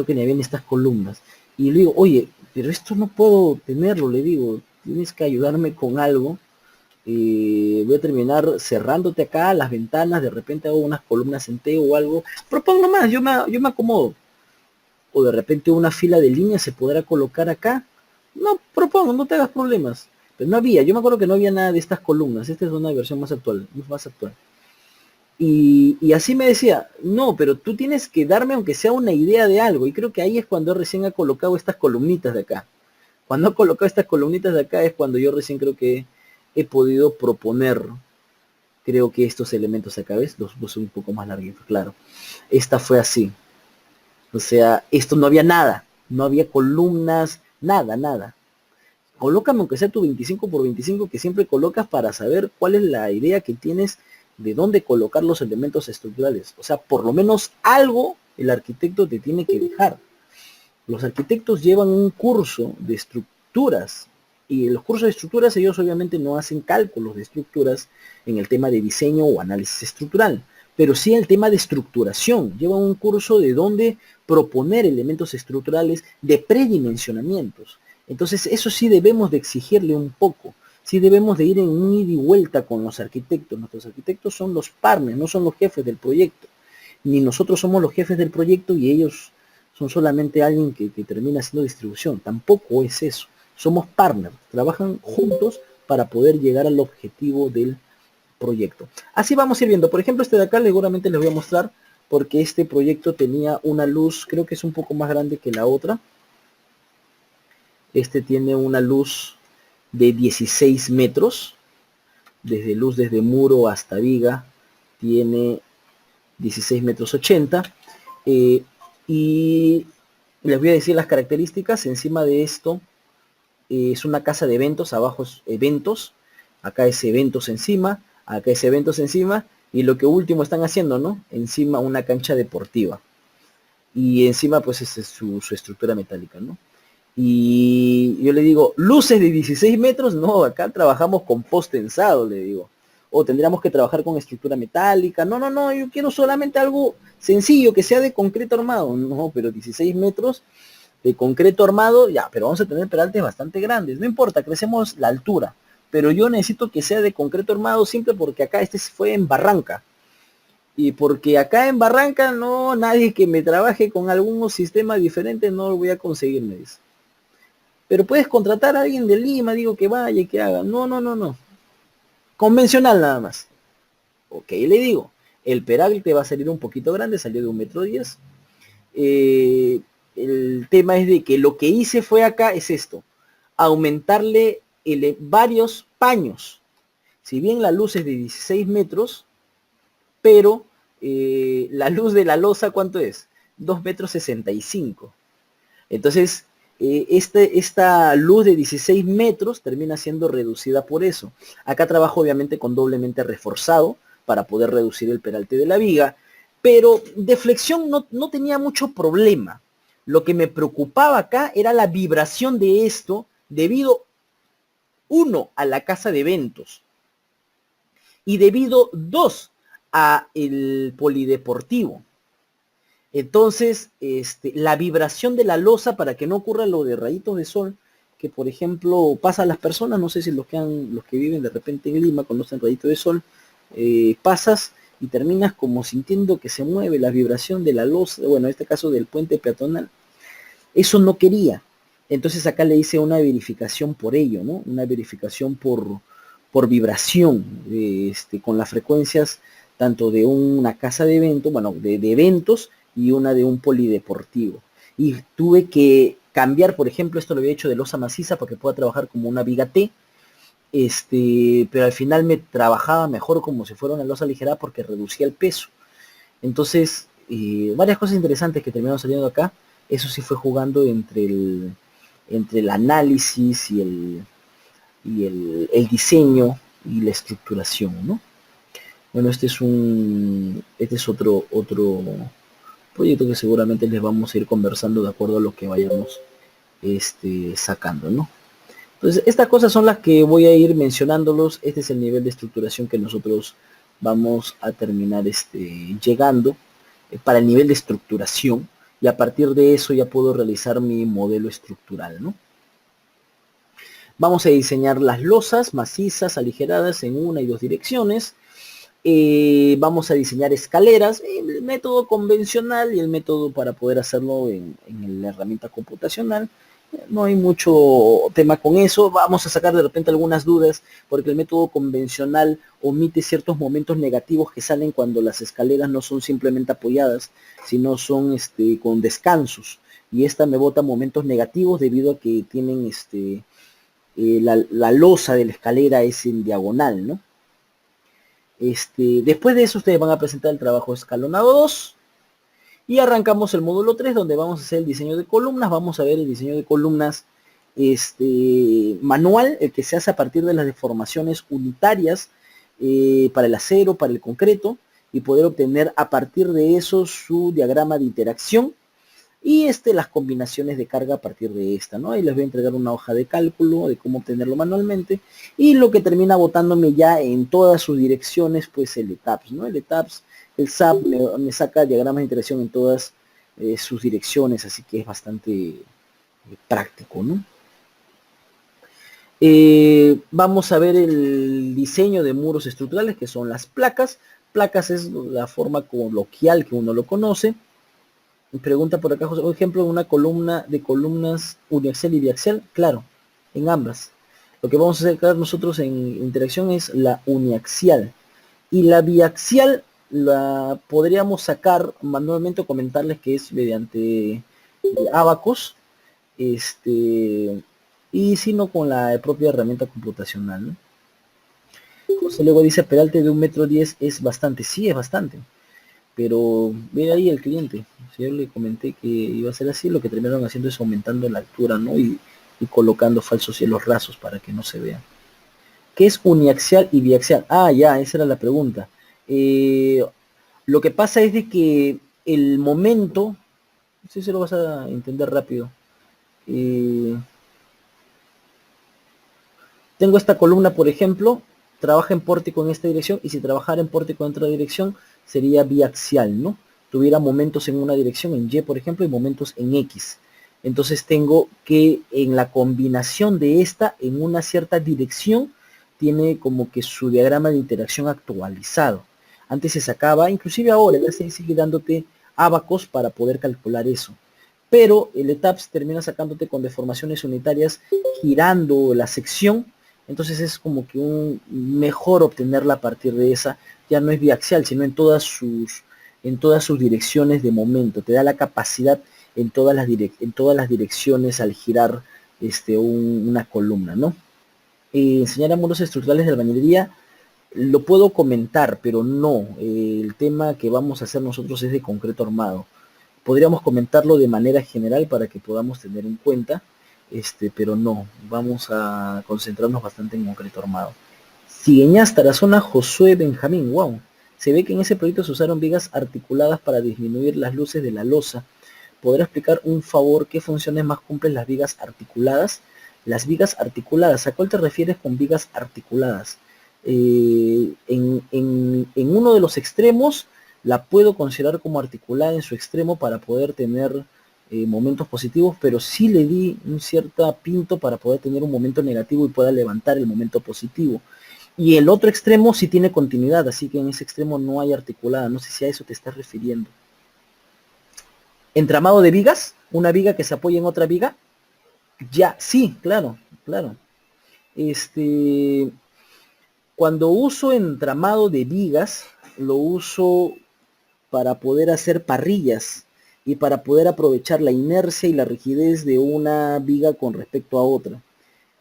que ni había ni estas columnas. Y le digo, oye, pero esto no puedo tenerlo, le digo, tienes que ayudarme con algo. Voy a terminar cerrándote acá las ventanas, de repente hago unas columnas en T o algo. Propongo más, yo me acomodo. O de repente una fila de líneas se podrá colocar acá. No, propongo, no te hagas problemas. Pero no había, yo me acuerdo que no había nada de estas columnas. Esta es una versión más actual, más actual. Y así me decía, no, pero tú tienes que darme aunque sea una idea de algo. Y creo que ahí es cuando recién ha colocado estas columnitas de acá. Cuando ha colocado estas columnitas de acá es cuando yo recién creo que he podido proponer, creo que estos elementos acá, ¿ves? Los puse un poco más larguitos, claro. Esta fue así. O sea, esto no había nada. No había columnas, nada, nada. Colócame aunque sea tu 25 por 25 que siempre colocas para saber cuál es la idea que tienes de dónde colocar los elementos estructurales. O sea, por lo menos algo el arquitecto te tiene que dejar. Los arquitectos llevan un curso de estructuras y en los cursos de estructuras ellos obviamente no hacen cálculos de estructuras en el tema de diseño o análisis estructural, pero sí el tema de estructuración. Llevan un curso de dónde proponer elementos estructurales de predimensionamientos. Entonces eso sí debemos de exigirle un poco. Sí debemos de ir en un ida y vuelta con los arquitectos. Nuestros arquitectos son los partners, no son los jefes del proyecto. Ni nosotros somos los jefes del proyecto y ellos son solamente alguien que termina haciendo distribución. Tampoco es eso. Somos partners, trabajan juntos para poder llegar al objetivo del proyecto. Así vamos a ir viendo. Por ejemplo, este de acá seguramente les voy a mostrar porque este proyecto tenía una luz, creo que es un poco más grande que la otra. Este tiene una luz de 16 metros, desde muro hasta viga, tiene 16 metros 80. Y les voy a decir las características. Encima de esto es una casa de eventos, abajo es eventos, acá es eventos encima, acá es eventos encima, y lo que último están haciendo, ¿no? Encima una cancha deportiva. Y encima pues es su estructura metálica, ¿no? Y yo le digo, luces de 16 metros, no, acá trabajamos con post tensado, le digo. O tendríamos que trabajar con estructura metálica. No, no, no, yo quiero solamente algo sencillo, que sea de concreto armado. No, pero 16 metros de concreto armado, ya, pero vamos a tener peraltes bastante grandes. No importa, crecemos la altura. Pero yo necesito que sea de concreto armado simple porque acá este fue en Barranca. Y porque acá en Barranca no, nadie que me trabaje con algún sistema diferente no lo voy a conseguir, me dice. Pero puedes contratar a alguien de Lima, digo, que vaya y que haga. No, no, no, no. Convencional nada más. Ok, le digo, el peral te va a salir un poquito grande, salió de 1,10 m. El tema es de que lo que hice fue acá es esto, aumentarle varios paños. Si bien la luz es de 16 metros, pero la luz de la losa, ¿cuánto es? 2,65 m. Entonces, esta luz de 16 metros termina siendo reducida por eso. Acá trabajo obviamente con doblemente reforzado para poder reducir el peralte de la viga, pero de flexión no tenía mucho problema. Lo que me preocupaba acá era la vibración de esto debido, uno, a la casa de eventos y debido, dos, a el polideportivo. Entonces, la vibración de la losa para que no ocurra lo de rayitos de sol, que por ejemplo pasa a las personas, no sé si los que viven de repente en Lima conocen rayitos de sol, pasas y terminas como sintiendo que se mueve la vibración de la losa, bueno, en este caso del puente peatonal. Eso no quería. Entonces acá le hice una verificación por ello, ¿no? Una verificación por vibración, con las frecuencias tanto de una casa de eventos, bueno, de eventos, y una de un polideportivo. Y tuve que cambiar, por ejemplo, esto lo había hecho de losa maciza para que pueda trabajar como una viga T, pero al final me trabajaba mejor como si fuera una losa ligera porque reducía el peso. Entonces, varias cosas interesantes que terminaron saliendo acá. Eso sí fue jugando entre el análisis y el diseño y la estructuración, ¿no? Bueno, este es otro proyecto que seguramente les vamos a ir conversando de acuerdo a lo que vayamos sacando, ¿no? Entonces, estas cosas son las que voy a ir mencionándolos. Este es el nivel de estructuración que nosotros vamos a terminar llegando para el nivel de estructuración, y a partir de eso ya puedo realizar mi modelo estructural, ¿no? Vamos a diseñar las losas macizas aligeradas en una y dos direcciones. Vamos a diseñar escaleras, el método convencional y el método para poder hacerlo en la herramienta computacional. No hay mucho tema con eso. Vamos a sacar de repente algunas dudas, porque el método convencional omite ciertos momentos negativos que salen cuando las escaleras no son simplemente apoyadas, sino son con descansos. Y esta me bota momentos negativos debido a que tienen la losa de la escalera es en diagonal, ¿no? Después de eso ustedes van a presentar el trabajo escalonado 2 y arrancamos el módulo 3, donde vamos a hacer el diseño de columnas. Vamos a ver el diseño de columnas manual, el que se hace a partir de las deformaciones unitarias para el acero, para el concreto, y poder obtener a partir de eso su diagrama de interacción y las combinaciones de carga a partir de esta, ¿no? Ahí les voy a entregar una hoja de cálculo de cómo obtenerlo manualmente, y lo que termina botándome ya en todas sus direcciones, pues el ETAPS, ¿no? El ETAPS, el SAP me saca diagramas de interacción en todas sus direcciones, así que es bastante práctico, ¿no? Vamos a ver el diseño de muros estructurales, que son las placas. Placas es la forma coloquial que uno lo conoce. Pregunta por acá, José, por ejemplo, una columna de columnas uniaxial y biaxial. Claro, en ambas. Lo que vamos a hacer nosotros en interacción es la uniaxial. Y la biaxial la podríamos sacar manualmente o comentarles que es mediante abacos. Y si no, con la propia herramienta computacional, ¿no? José luego dice, peralte de 1,10 m es bastante. Sí, es bastante. Pero ve ahí el cliente. Si yo le comenté que iba a ser así, lo que terminaron haciendo es aumentando la altura, ¿no? Y colocando falsos cielos rasos para que no se vean. ¿Qué es uniaxial y biaxial? Ah, ya, esa era la pregunta. Lo que pasa es de que el momento, no sé si lo vas a entender rápido. Tengo esta columna, por ejemplo, trabaja en pórtico en esta dirección, y si trabajara en pórtico en otra dirección sería biaxial, ¿no? Tuviera momentos en una dirección, en Y, por ejemplo, y momentos en X. Entonces tengo que en la combinación de esta, en una cierta dirección, tiene como que su diagrama de interacción actualizado. Antes se sacaba, inclusive ahora, el ACI sigue dándote abacos para poder calcular eso. Pero el ETAPS termina sacándote con deformaciones unitarias girando la sección. Entonces es como que un mejor obtenerla a partir de esa. Ya no es biaxial, sino en todas sus direcciones de momento. Te da la capacidad en todas las direcciones al girar una columna, ¿no? Enseñar a muros estructurales de albañilería, lo puedo comentar, pero no. El tema que vamos a hacer nosotros es de concreto armado. Podríamos comentarlo de manera general para que podamos tener en cuenta, pero no, vamos a concentrarnos bastante en concreto armado. Sigueñas, Tarazona, Josué Benjamín, wow. Se ve que en ese proyecto se usaron vigas articuladas para disminuir las luces de la losa. ¿Podrá explicar un favor qué funciones más cumplen las vigas articuladas? Las vigas articuladas, ¿a cuál te refieres con vigas articuladas? En uno de los extremos la puedo considerar como articulada en su extremo para poder tener momentos positivos, pero sí le di un cierto pinto para poder tener un momento negativo y pueda levantar el momento positivo. Y el otro extremo sí tiene continuidad, así que en ese extremo no hay articulada. No sé si a eso te estás refiriendo. Entramado de vigas, una viga que se apoya en otra viga. Ya, sí, claro, claro. Cuando uso entramado de vigas, lo uso para poder hacer parrillas y para poder aprovechar la inercia y la rigidez de una viga con respecto a otra.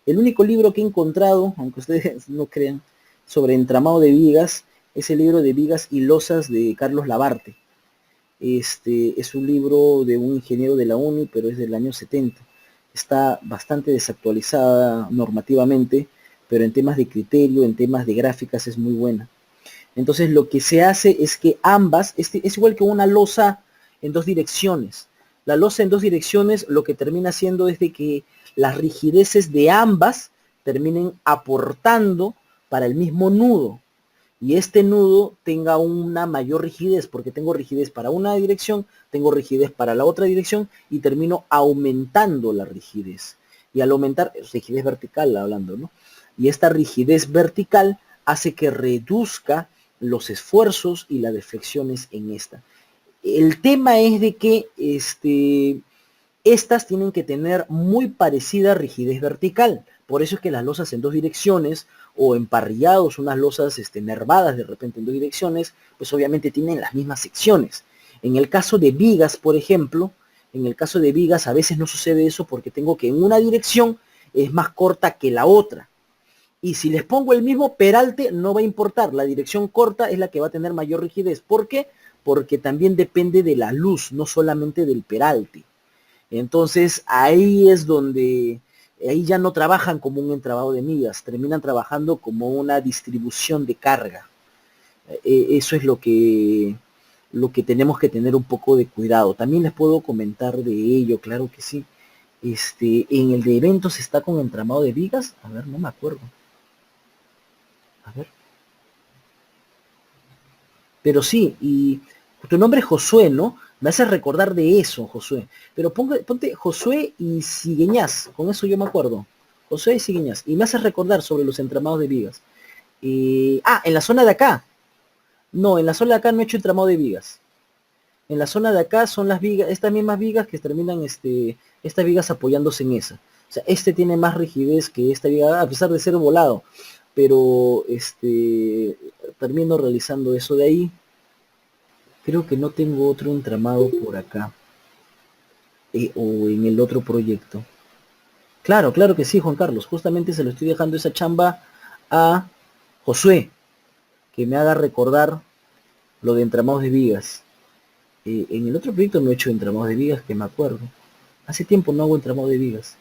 El único libro que he encontrado, aunque ustedes no crean, sobre entramado de vigas, es el libro de Vigas y Losas de Carlos Labarte. Es un libro de un ingeniero de la UNI, pero es del año 70. Está bastante desactualizada normativamente, pero en temas de criterio, en temas de gráficas es muy buena. Entonces lo que se hace es que ambas, es igual que una losa en dos direcciones. La losa en dos direcciones lo que termina haciendo es de que las rigideces de ambas terminen aportando para el mismo nudo. Y este nudo tenga una mayor rigidez, porque tengo rigidez para una dirección, tengo rigidez para la otra dirección, y termino aumentando la rigidez. Y al aumentar, rigidez vertical hablando, ¿no? Y esta rigidez vertical hace que reduzca los esfuerzos y las deflexiones en esta. El tema es de que estas tienen que tener muy parecida rigidez vertical. Por eso es que las losas en dos direcciones o emparrillados, unas losas nervadas de repente en dos direcciones, pues obviamente tienen las mismas secciones. En el caso de vigas, por ejemplo, en el caso de vigas a veces no sucede eso porque tengo que en una dirección es más corta que la otra. Y si les pongo el mismo peralte, no va a importar. La dirección corta es la que va a tener mayor rigidez. ¿Por qué? Porque también depende de la luz, no solamente del peralte. Entonces ahí es donde, ahí ya no trabajan como un entrabado de migas, terminan trabajando como una distribución de carga. Eso es lo que tenemos que tener un poco de cuidado. También les puedo comentar de ello, claro que sí. En el de eventos está con entramado de vigas, a ver, no me acuerdo. A ver. Pero sí, y tu nombre es Josué, ¿no? Me hace recordar de eso, Josué. Pero ponte Josué y Sigueñaz, con eso yo me acuerdo. Josué y Sigueñaz. Y me hace recordar sobre los entramados de vigas. En la zona de acá. No, en la zona de acá no he hecho entramado de vigas. En la zona de acá son las vigas, estas mismas vigas que terminan, estas vigas apoyándose en esa. O sea, tiene más rigidez que esta viga, a pesar de ser volado. Pero, termino realizando eso de ahí. Creo que no tengo otro entramado por acá. O en el otro proyecto. Claro, claro que sí, Juan Carlos. Justamente se lo estoy dejando esa chamba a Josué, que me haga recordar lo de entramados de vigas. En el otro proyecto no he hecho entramados de vigas, que me acuerdo. Hace tiempo no hago entramado de vigas.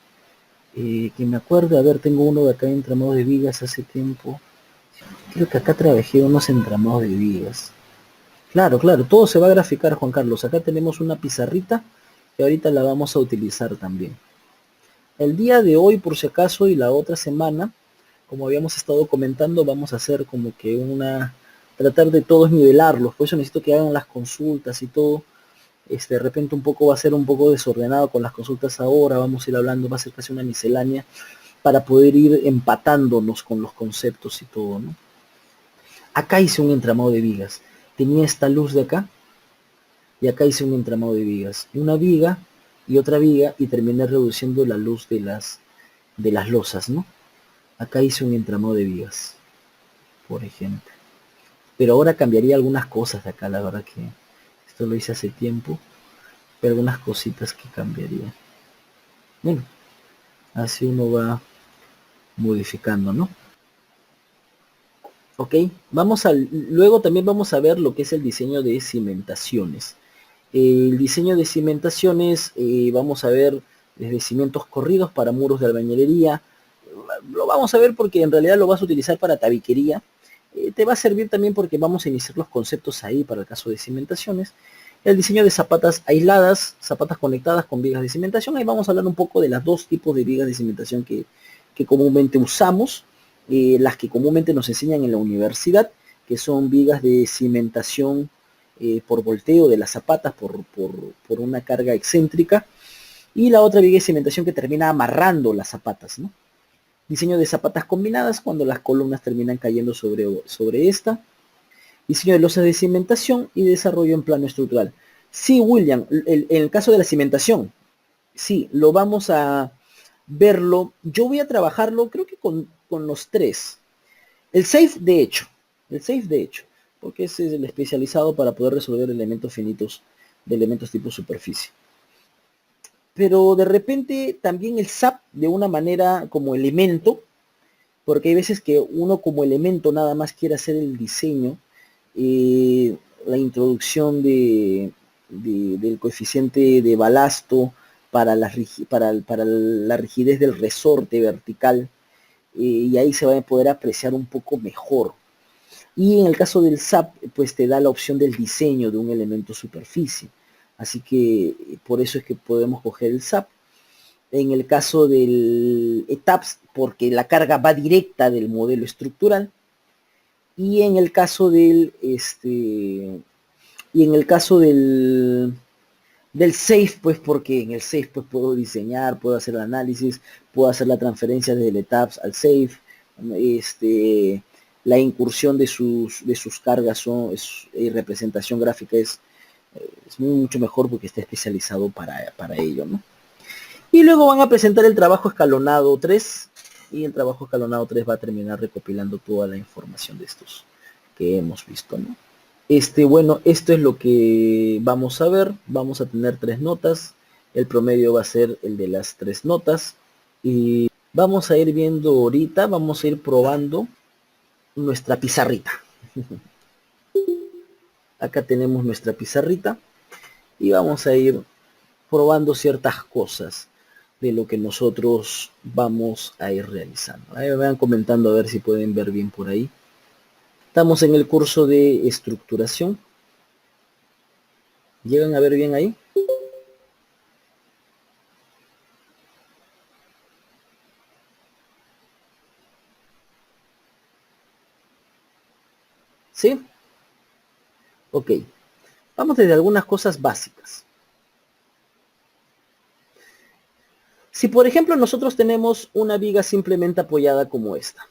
Que me acuerdo, a ver, tengo uno de acá entramados de vigas hace tiempo. Creo que acá trabajé unos entramados de vigas. Claro, claro, todo se va a graficar, Juan Carlos. Acá tenemos una pizarrita que ahorita la vamos a utilizar también. El día de hoy, por si acaso, y la otra semana, como habíamos estado comentando, vamos a hacer como que tratar de todos nivelarlos. Por eso necesito que hagan las consultas y todo. De repente un poco va a ser un poco desordenado con las consultas ahora, vamos a ir hablando, va a ser casi una miscelánea para poder ir empatándonos con los conceptos y todo, ¿no? Acá hice un entramado de vigas. Tenía esta luz de acá y acá hice un entramado de vigas. Una viga y otra viga y terminé reduciendo la luz de las losas, ¿no? Acá hice un entramado de vigas, por ejemplo. Pero ahora cambiaría algunas cosas de acá, la verdad que esto lo hice hace tiempo, pero algunas cositas que cambiaría. Bueno, así uno va modificando, ¿no? Ok, luego también vamos a ver lo que es el diseño de cimentaciones. El diseño de cimentaciones, vamos a ver desde cimientos corridos para muros de albañilería. Lo vamos a ver porque en realidad lo vas a utilizar para tabiquería. Te va a servir también porque vamos a iniciar los conceptos ahí para el caso de cimentaciones. El diseño de zapatas aisladas, zapatas conectadas con vigas de cimentación. Ahí vamos a hablar un poco de los dos tipos de vigas de cimentación que comúnmente usamos. Las que comúnmente nos enseñan en la universidad, que son vigas de cimentación por volteo de las zapatas por una carga excéntrica, y la otra viga de cimentación que termina amarrando las zapatas, ¿no? Diseño de zapatas combinadas cuando las columnas terminan cayendo sobre esta. Diseño de losas de cimentación y desarrollo en plano estructural. Sí, William, en el caso de la cimentación, sí, lo vamos a verlo. Yo voy a trabajarlo, creo que con los tres. El safe, de hecho, porque ese es el especializado para poder resolver elementos finitos de elementos tipo superficie. Pero de repente también el SAP de una manera como elemento, porque hay veces que uno como elemento nada más quiere hacer el diseño, la introducción del coeficiente de balasto para la rigidez del resorte vertical, y ahí se va a poder apreciar un poco mejor. Y en el caso del SAP, pues te da la opción del diseño de un elemento superficie. Así que por eso es que podemos coger el SAP. En el caso del ETAPS, porque la carga va directa del modelo estructural. Y en el caso del del SAFE, pues porque en el SAFE pues puedo diseñar, puedo hacer el análisis, puedo hacer la transferencia desde el ETAPS al SAFE, la incursión de sus cargas y representación gráfica es mucho mejor porque está especializado para ello, ¿no? Y luego van a presentar el trabajo escalonado 3 y el trabajo escalonado 3 va a terminar recopilando toda la información de estos que hemos visto, ¿no? Bueno, esto es lo que vamos a ver. Vamos a tener 3 notas. El promedio va a ser el de las 3 notas. Y vamos a ir viendo ahorita, vamos a ir probando nuestra pizarrita. Acá tenemos nuestra pizarrita y vamos a ir probando ciertas cosas de lo que nosotros vamos a ir realizando. Ahí me van comentando a ver si pueden ver bien por ahí. Estamos en el curso de estructuración. ¿Llegan a ver bien ahí? ¿Sí? Ok. Vamos desde algunas cosas básicas. Si por ejemplo nosotros tenemos una viga simplemente apoyada como esta,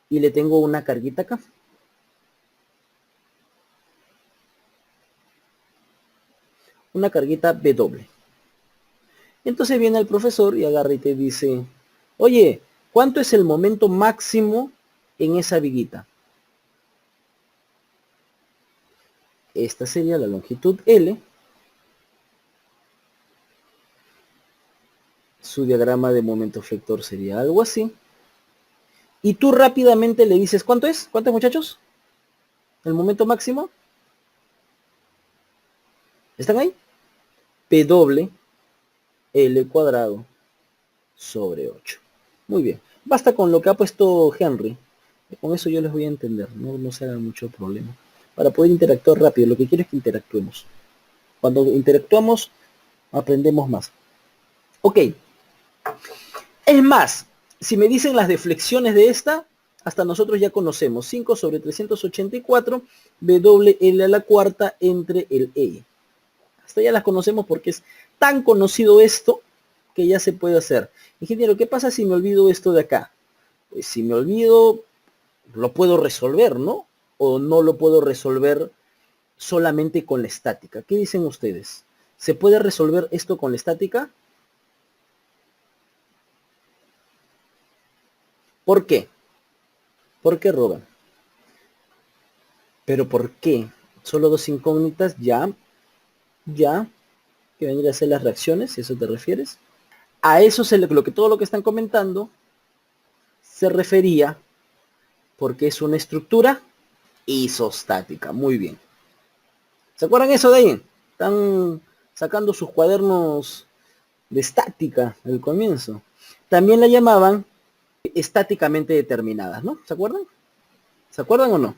y le tengo una carguita acá, una carguita W. Entonces viene el profesor y agarra y te dice, oye, ¿cuánto es el momento máximo en esa viguita? Esta sería la longitud L. Su diagrama de momento flector sería algo así. Y tú rápidamente le dices, ¿cuánto es? ¿Cuánto es, muchachos? ¿El momento máximo? ¿Están ahí? PW L cuadrado sobre 8. Muy bien. Basta con lo que ha puesto Henry. Con eso yo les voy a entender. No se hagan mucho problema. Para poder interactuar rápido. Lo que quiero es que interactuemos. Cuando interactuamos, aprendemos más. Ok. Es más, si me dicen las deflexiones de esta, hasta nosotros ya conocemos. 5 sobre 384, WL a la cuarta entre el E. Hasta ya las conocemos porque es tan conocido esto que ya se puede hacer. Ingeniero, ¿qué pasa si me olvido esto de acá? Pues si me olvido, lo puedo resolver, ¿no? O no lo puedo resolver solamente con la estática. ¿Qué dicen ustedes? ¿Se puede resolver esto con la estática? ¿Por qué? ¿Por qué, Robert? ¿Pero por qué? Solo dos incógnitas, ya, que vendría a ser las reacciones, si eso te refieres. A eso lo que todo lo que están comentando se refería porque es una estructura isostática. Muy bien. ¿Se acuerdan eso de ahí? Están sacando sus cuadernos de estática al comienzo. También la llamaban estáticamente determinadas, ¿no? ¿Se acuerdan? ¿Se acuerdan o no?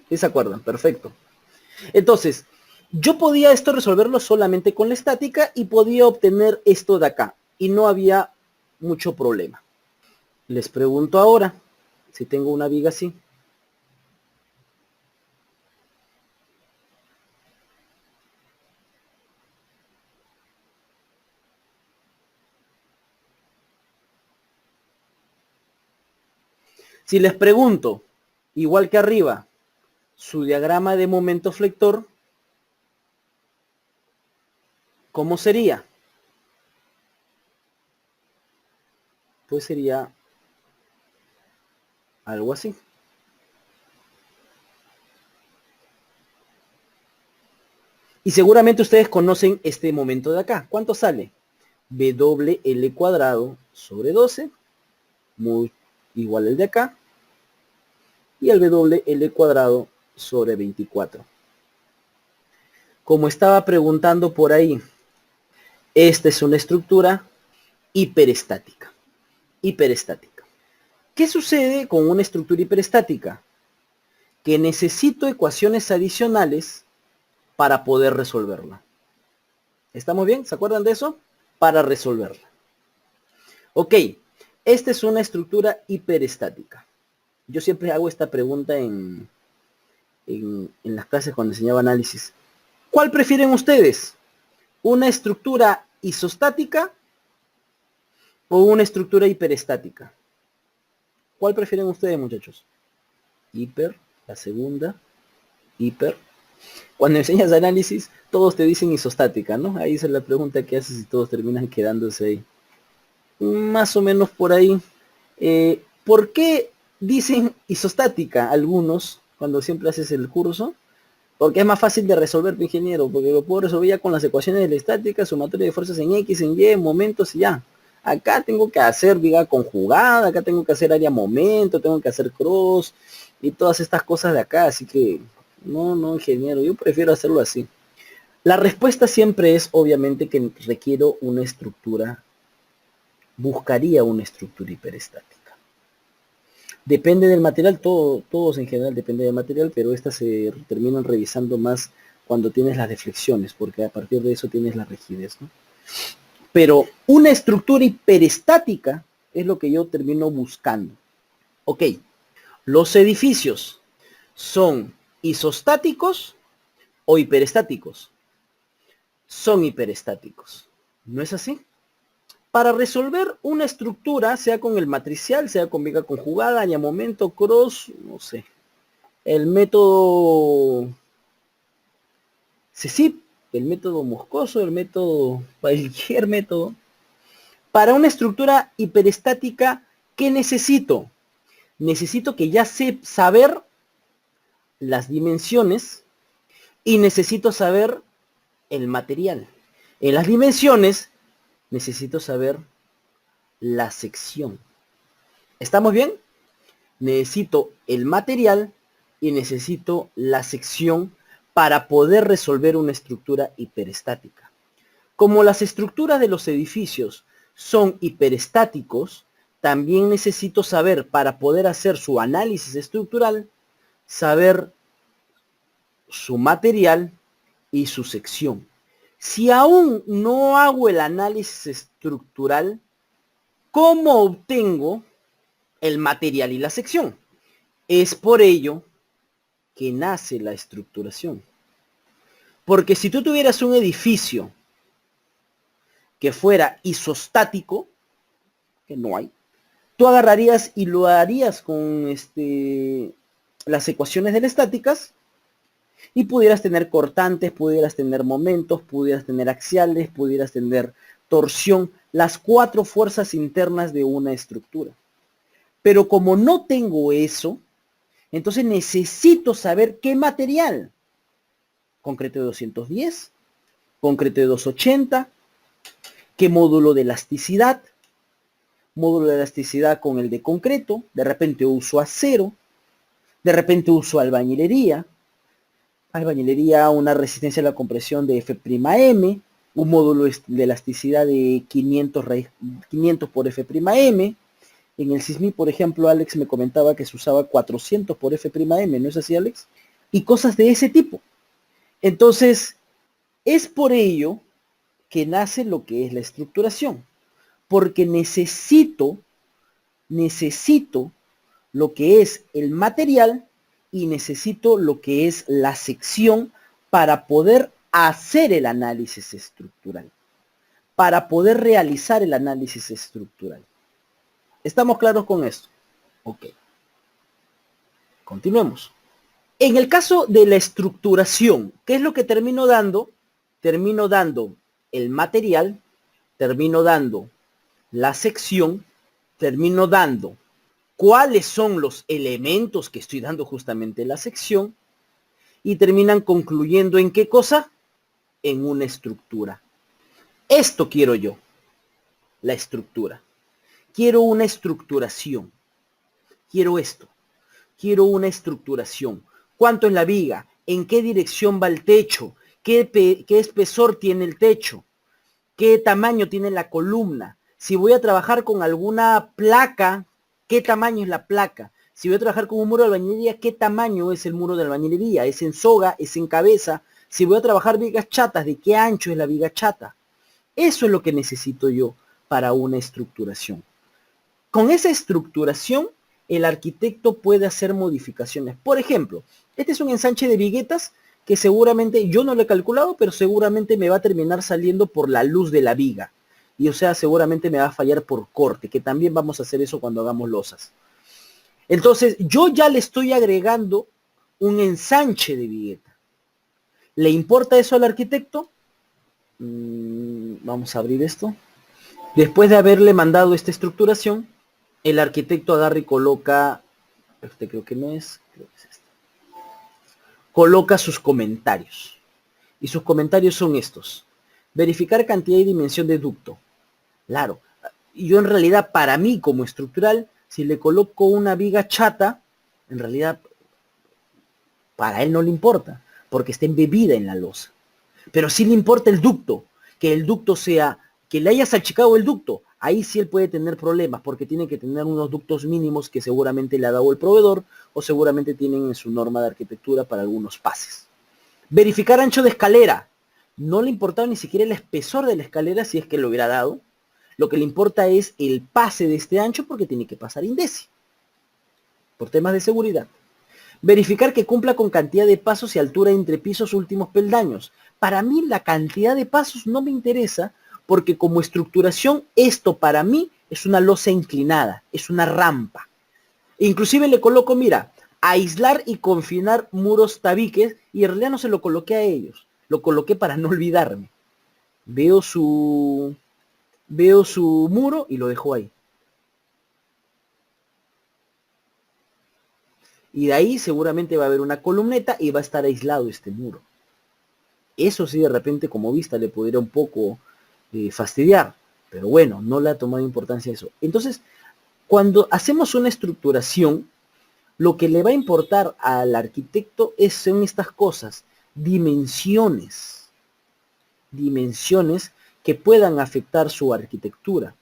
Sí se acuerdan, perfecto. Entonces, yo podía esto resolverlo solamente con la estática y podía obtener esto de acá. Y no había mucho problema. Les pregunto ahora, si tengo una viga así. Si les pregunto, igual que arriba, su diagrama de momento flector, ¿cómo sería? Pues sería algo así. Y seguramente ustedes conocen este momento de acá. ¿Cuánto sale? WL cuadrado sobre 12, muy igual el de acá, y el WL cuadrado sobre 24. Como estaba preguntando por ahí, esta es una estructura hiperestática. Hiperestática. ¿Qué sucede con una estructura hiperestática? Que necesito ecuaciones adicionales para poder resolverla. ¿Estamos bien? ¿Se acuerdan de eso? Para resolverla. Ok, esta es una estructura hiperestática. Yo siempre hago esta pregunta en las clases cuando enseñaba análisis. ¿Cuál prefieren ustedes? ¿Una estructura isostática o una estructura hiperestática? ¿Cuál prefieren ustedes, muchachos? Hiper, la segunda, hiper. Cuando enseñas análisis, todos te dicen isostática, ¿no? Ahí es la pregunta que haces y todos terminan quedándose ahí. Más o menos por ahí. ¿Por qué dicen isostática algunos cuando siempre haces el curso? Porque es más fácil de resolver, ingeniero, porque lo puedo resolver ya con las ecuaciones de la estática, sumatoria de fuerzas en X, en Y, en momentos y ya. Acá tengo que hacer viga conjugada, acá tengo que hacer área momento, tengo que hacer cross y todas estas cosas de acá, así que no, ingeniero, yo prefiero hacerlo así. La respuesta siempre es obviamente que requiero una estructura, buscaría una estructura hiperestática. Depende del material, todos en general depende del material, pero estas se terminan revisando más cuando tienes las deflexiones, porque a partir de eso tienes la rigidez, ¿no? Pero una estructura hiperestática es lo que yo termino buscando. Ok, los edificios son isostáticos o hiperestáticos. Son hiperestáticos. ¿No es así? Para resolver una estructura, sea con el matricial, sea con viga conjugada, área momento, cross, no sé, el método CECIP, el método Moscoso, el método, cualquier método. Para una estructura hiperestática, ¿qué necesito? Necesito que ya sé saber las dimensiones y necesito saber el material. En las dimensiones necesito saber la sección. ¿Estamos bien? Necesito el material y necesito la sección para poder resolver una estructura hiperestática. Como las estructuras de los edificios son hiperestáticos, también necesito saber, para poder hacer su análisis estructural, saber su material y su sección. Si aún no hago el análisis estructural, ¿cómo obtengo el material y la sección? Es por ello que nace la estructuración. Porque si tú tuvieras un edificio que fuera isostático, que no hay, tú agarrarías y lo harías con las ecuaciones de las estáticas y pudieras tener cortantes, pudieras tener momentos, pudieras tener axiales, pudieras tener torsión, las 4 fuerzas internas de una estructura. Pero como no tengo eso, entonces necesito saber qué material. Concreto de 210, concreto de 280, qué módulo de elasticidad, módulo de elasticidad con el de concreto, de repente uso acero, de repente uso albañilería, una resistencia a la compresión de F'M, un módulo de elasticidad de 500 por F'M. En el SISMI, por ejemplo, Alex me comentaba que se usaba 400 por F'M, ¿no es así, Alex? Y cosas de ese tipo. Entonces, es por ello que nace lo que es la estructuración. Porque necesito lo que es el material y necesito lo que es la sección para poder hacer el análisis estructural, para poder realizar el análisis estructural. ¿Estamos claros con esto? Ok. Continuemos. En el caso de la estructuración, ¿qué es lo que termino dando? Termino dando el material, termino dando la sección, termino dando cuáles son los elementos que estoy dando justamente en la sección y terminan concluyendo en qué cosa, en una estructura. Esto quiero yo, la estructura. Quiero una estructuración. Quiero esto. Quiero una estructuración. ¿Cuánto es la viga? ¿En qué dirección va el techo? ¿Qué espesor tiene el techo? ¿Qué tamaño tiene la columna? Si voy a trabajar con alguna placa ¿Qué tamaño es la placa? Si voy a trabajar con un muro de albañilería, ¿qué tamaño es el muro de albañilería? ¿Es en soga? ¿Es en cabeza? Si voy a trabajar vigas chatas, ¿de qué ancho es la viga chata? Eso es lo que necesito yo para una estructuración. Con esa estructuración, el arquitecto puede hacer modificaciones. Por ejemplo, este es un ensanche de viguetas que seguramente, yo no lo he calculado, pero seguramente me va a terminar saliendo por la luz de la viga. Y o sea, seguramente me va a fallar por corte, que también vamos a hacer eso cuando hagamos losas. Entonces, yo ya le estoy agregando un ensanche de vigueta. ¿Le importa eso al arquitecto? Vamos a abrir esto. Después de haberle mandado esta estructuración, el arquitecto agarra y coloca, este creo que no es, creo que es este. Coloca sus comentarios. Y sus comentarios son estos. Verificar cantidad y dimensión de ducto. Claro, yo en realidad para mí como estructural, si le coloco una viga chata, en realidad para él no le importa, porque está embebida en la losa. Pero sí le importa el ducto, que el ducto sea, que le haya salchicado el ducto. Ahí sí él puede tener problemas, porque tiene que tener unos ductos mínimos que seguramente le ha dado el proveedor, o seguramente tienen en su norma de arquitectura para algunos pases. Verificar ancho de escalera. No le importaba ni siquiera el espesor de la escalera si es que lo hubiera dado. Lo que le importa es el pase de este ancho porque tiene que pasar indeci. Por temas de seguridad. Verificar que cumpla con cantidad de pasos y altura entre pisos últimos peldaños. Para mí la cantidad de pasos no me interesa porque como estructuración esto para mí es una losa inclinada, es una rampa. Inclusive le coloco, mira, aislar y confinar muros tabiques y en realidad no se lo coloqué a ellos. Lo coloqué para no olvidarme. Veo su muro y lo dejo ahí. Y de ahí seguramente va a haber una columneta y va a estar aislado este muro. Eso sí de repente como vista le pudiera un poco fastidiar, pero bueno, no le ha tomado importancia eso. Entonces, cuando hacemos una estructuración, lo que le va a importar al arquitecto son estas cosas, dimensiones que puedan afectar su arquitectura.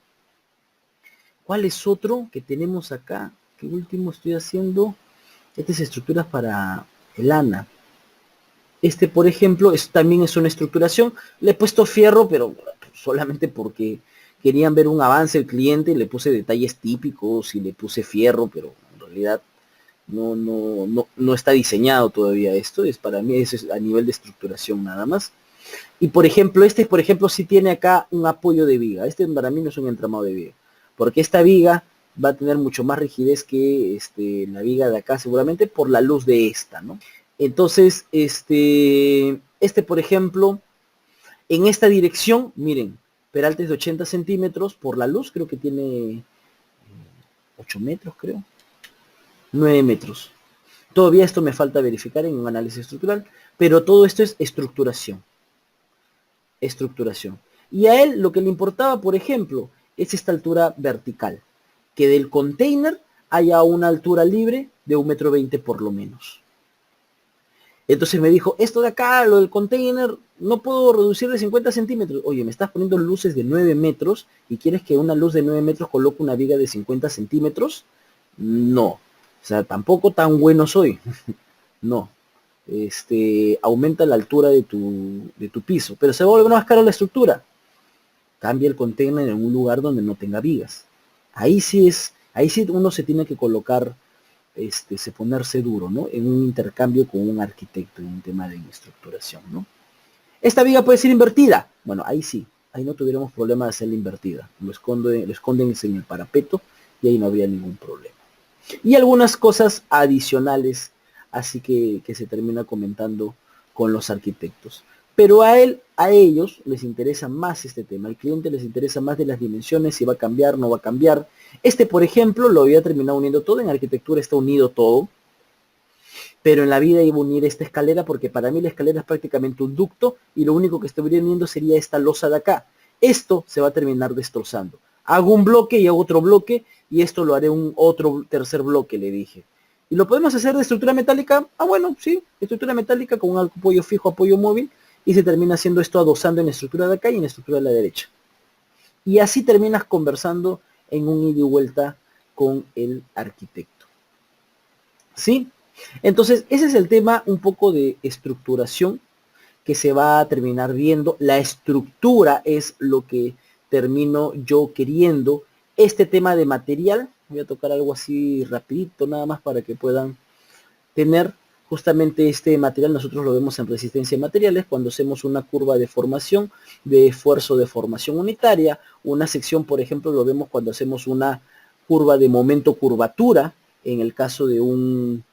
¿Cuál es otro que tenemos acá? ¿Qué último estoy haciendo? Estas estructuras para el ANA. Este, por ejemplo, también es una estructuración. Le he puesto fierro, pero solamente porque querían ver un avance del cliente. Le puse detalles típicos y le puse fierro, pero en realidad no está diseñado todavía esto. Es para mí es a nivel de estructuración nada más. Y por ejemplo, este por ejemplo sí tiene acá un apoyo de viga. Este para mí no es un entramado de viga. Porque esta viga va a tener mucho más rigidez que la viga de acá seguramente por la luz de esta, ¿no? Entonces, por ejemplo, en esta dirección, miren, peraltes de 80 centímetros por la luz, creo que tiene 8 metros, creo. 9 metros. Todavía esto me falta verificar en un análisis estructural, pero todo esto es estructuración. Estructuración. Y a él lo que le importaba, por ejemplo, es esta altura vertical. Que del container haya una altura libre de 1,20 m por lo menos. Entonces me dijo, esto de acá, lo del container, no puedo reducir de 50 centímetros. Oye, me estás poniendo luces de 9 metros y quieres que una luz de 9 metros coloque una viga de 50 centímetros. No. O sea, tampoco tan bueno soy. No. Aumenta la altura de tu piso. Pero se va a volver más caro la estructura. Cambia el container en un lugar donde no tenga vigas. Ahí sí uno se tiene que colocar, se ponerse duro, ¿no? En un intercambio con un arquitecto, en un tema de estructuración, ¿no? Esta viga puede ser invertida. Bueno, ahí sí, ahí no tuviéramos problema de hacerla invertida. Lo esconden en el parapeto y ahí no habría ningún problema. Y algunas cosas adicionales, así que se termina comentando con los arquitectos. Pero a ellos les interesa más este tema. Al cliente les interesa más de las dimensiones, si va a cambiar, no va a cambiar. Por ejemplo, lo había terminado uniendo todo. En arquitectura está unido todo. Pero en la vida iba a unir esta escalera porque para mí la escalera es prácticamente un ducto y lo único que estaría uniendo sería esta losa de acá. Esto se va a terminar destrozando. Hago un bloque y hago otro bloque y esto lo haré un otro tercer bloque, le dije. ¿Y lo podemos hacer de estructura metálica? Ah, bueno, sí, estructura metálica con un apoyo fijo, apoyo móvil y se termina haciendo esto adosando en la estructura de acá y en la estructura de la derecha. Y así terminas conversando en un ida y vuelta con el arquitecto. ¿Sí? Entonces, ese es el tema un poco de estructuración que se va a terminar viendo. La estructura es lo que termino yo queriendo. Este tema de material, voy a tocar algo así rapidito, nada más para que puedan tener justamente este material. Nosotros lo vemos en resistencia a materiales cuando hacemos una curva de formación, de esfuerzo de formación unitaria. Una sección, por ejemplo, lo vemos cuando hacemos una curva de momento curvatura, en el caso de una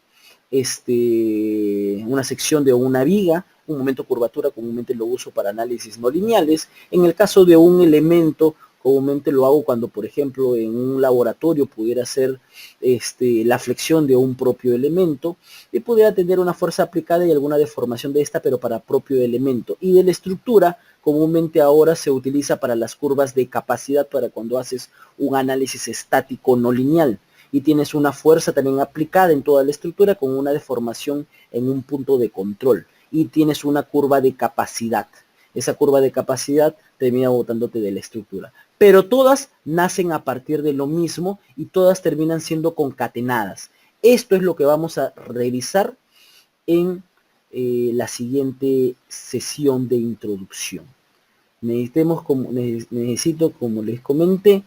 sección de una viga. Un momento curvatura comúnmente lo uso para análisis no lineales. En el caso de un elemento, comúnmente lo hago cuando, por ejemplo, en un laboratorio pudiera ser la flexión de un propio elemento y pudiera tener una fuerza aplicada y alguna deformación de esta, pero para propio elemento. Y de la estructura, comúnmente ahora se utiliza para las curvas de capacidad, para cuando haces un análisis estático no lineal y tienes una fuerza también aplicada en toda la estructura con una deformación en un punto de control y tienes una curva de capacidad. Esa curva de capacidad termina botándote de la estructura. Pero todas nacen a partir de lo mismo y todas terminan siendo concatenadas. Esto es lo que vamos a revisar en la siguiente sesión de introducción. Necesito, como les comenté,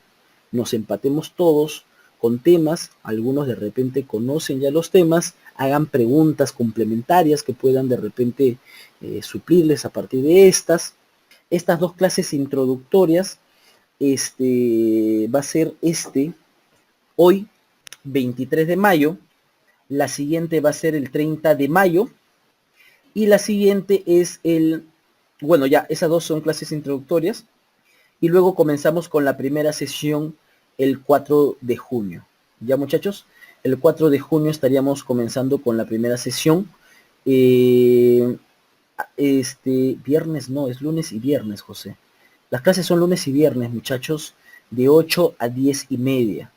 nos empatemos todos con temas, algunos de repente conocen ya los temas, hagan preguntas complementarias que puedan de repente suplirles a partir de estas. Estas dos clases introductorias, va a ser hoy, 23 de mayo, la siguiente va a ser el 30 de mayo, y la siguiente es bueno, ya esas dos son clases introductorias, y luego comenzamos con la primera sesión el 4 de junio. ¿Ya, muchachos? El 4 de junio estaríamos comenzando con la primera sesión. Viernes no, es lunes y viernes, José. Las clases son lunes y viernes, muchachos, de 8 a 10:30.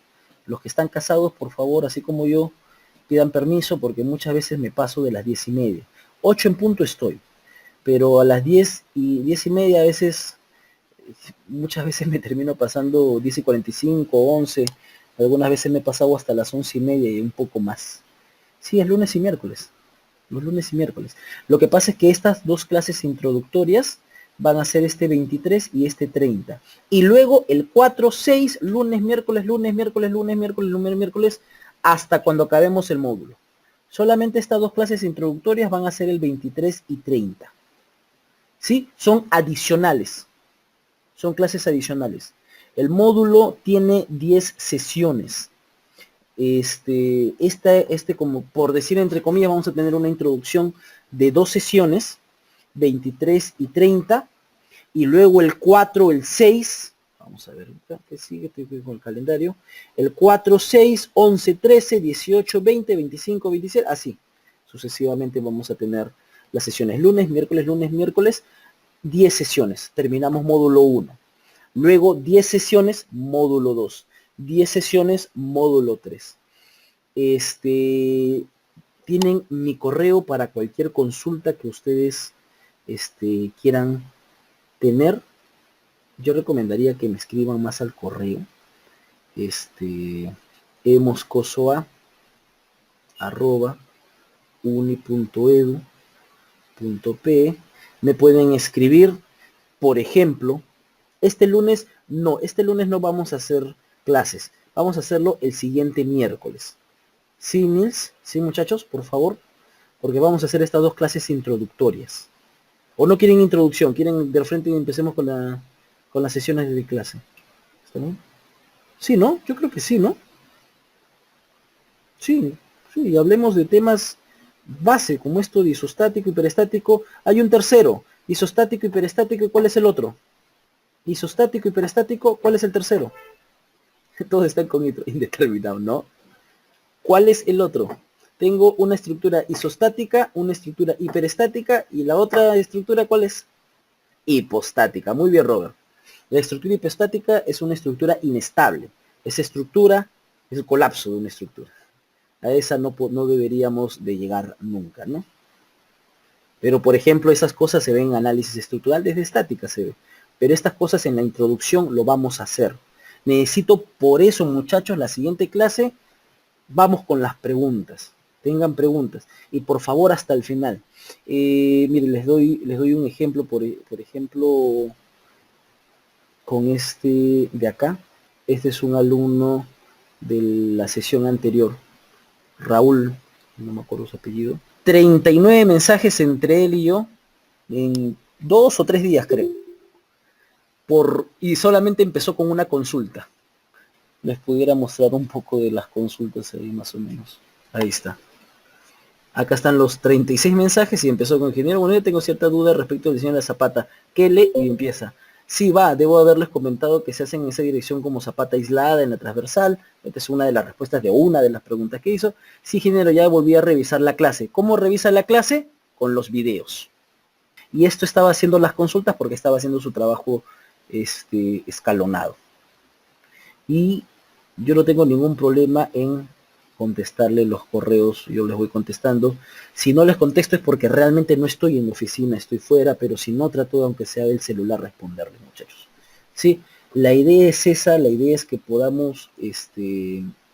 Los que están casados, por favor, así como yo, pidan permiso porque muchas veces me paso de las 10:30. 8 en punto estoy, pero a las 10:30 a veces, muchas veces me termino pasando 10:45, 11, algunas veces me he pasado hasta las 11:30 y un poco más. Sí, es lunes y miércoles, los lunes y miércoles. Lo que pasa es que estas dos clases introductorias van a ser este 23 y este 30. Y luego el 4, 6, lunes, miércoles, lunes, miércoles, lunes, miércoles, lunes, miércoles, hasta cuando acabemos el módulo. Solamente estas dos clases introductorias van a ser el 23 y 30. ¿Sí? Son adicionales. Son clases adicionales. El módulo tiene 10 sesiones. Como por decir entre comillas, vamos a tener una introducción de 2 sesiones, 23 y 30, y luego el 4, el 6, vamos a ver, ¿qué sigue? Estoy con el calendario, el 4, 6, 11, 13, 18, 20, 25, 27, así, sucesivamente vamos a tener las sesiones lunes, miércoles, 10 sesiones, terminamos módulo 1, luego 10 sesiones, módulo 2, 10 sesiones, módulo 3. Tienen mi correo para cualquier consulta que ustedes quieran tener. Yo recomendaría que me escriban más al correo. emoscosoa@uni.edu.pe. Me pueden escribir, por ejemplo, este lunes no vamos a hacer clases. Vamos a hacerlo el siguiente miércoles. Sí, Nils, sí, muchachos, por favor, porque vamos a hacer estas dos clases introductorias. ¿O no quieren introducción? ¿Quieren de frente y empecemos con las sesiones de clase? ¿Está bien? Sí, ¿no? Yo creo que sí, ¿no? Sí, sí, hablemos de temas base, como esto de isostático, hiperestático. Hay un tercero, isostático, hiperestático, ¿y cuál es el otro? Isostático, hiperestático, ¿cuál es el tercero? Todos están con indeterminado, ¿no? ¿Cuál es el otro? Tengo una estructura isostática, una estructura hiperestática y la otra estructura, ¿cuál es? Hipostática. Muy bien, Robert. La estructura hipostática es una estructura inestable. Esa estructura es el colapso de una estructura. A esa no deberíamos de llegar nunca, ¿no? Pero, por ejemplo, esas cosas se ven en análisis estructural desde estática, se ve. Pero estas cosas en la introducción lo vamos a hacer. Necesito, por eso, muchachos, la siguiente clase, vamos con las preguntas. Tengan preguntas. Y por favor, hasta el final. Miren, les doy un ejemplo, por ejemplo, con este de acá. Este es un alumno de la sesión anterior, Raúl, no me acuerdo su apellido. 39 mensajes entre él y yo en 2 o 3 días, creo. Y solamente empezó con una consulta. Les pudiera mostrar un poco de las consultas ahí más o menos. Ahí está. Acá están los 36 mensajes y empezó con ingeniero. Bueno, yo tengo cierta duda respecto al diseño de la zapata. ¿Qué lee? Y empieza. Sí, debo haberles comentado que se hace en esa dirección como zapata aislada en la transversal. Esta es una de las respuestas de una de las preguntas que hizo. Sí, ingeniero, ya volví a revisar la clase. ¿Cómo revisa la clase? Con los videos. Y esto estaba haciendo las consultas porque estaba haciendo su trabajo escalonado. Y yo no tengo ningún problema en contestarle los correos, yo les voy contestando. Si no les contesto es porque realmente no estoy en mi oficina, estoy fuera, pero si no, trato, aunque sea del celular, responderles, muchachos. Sí, la idea es esa, la idea es que podamos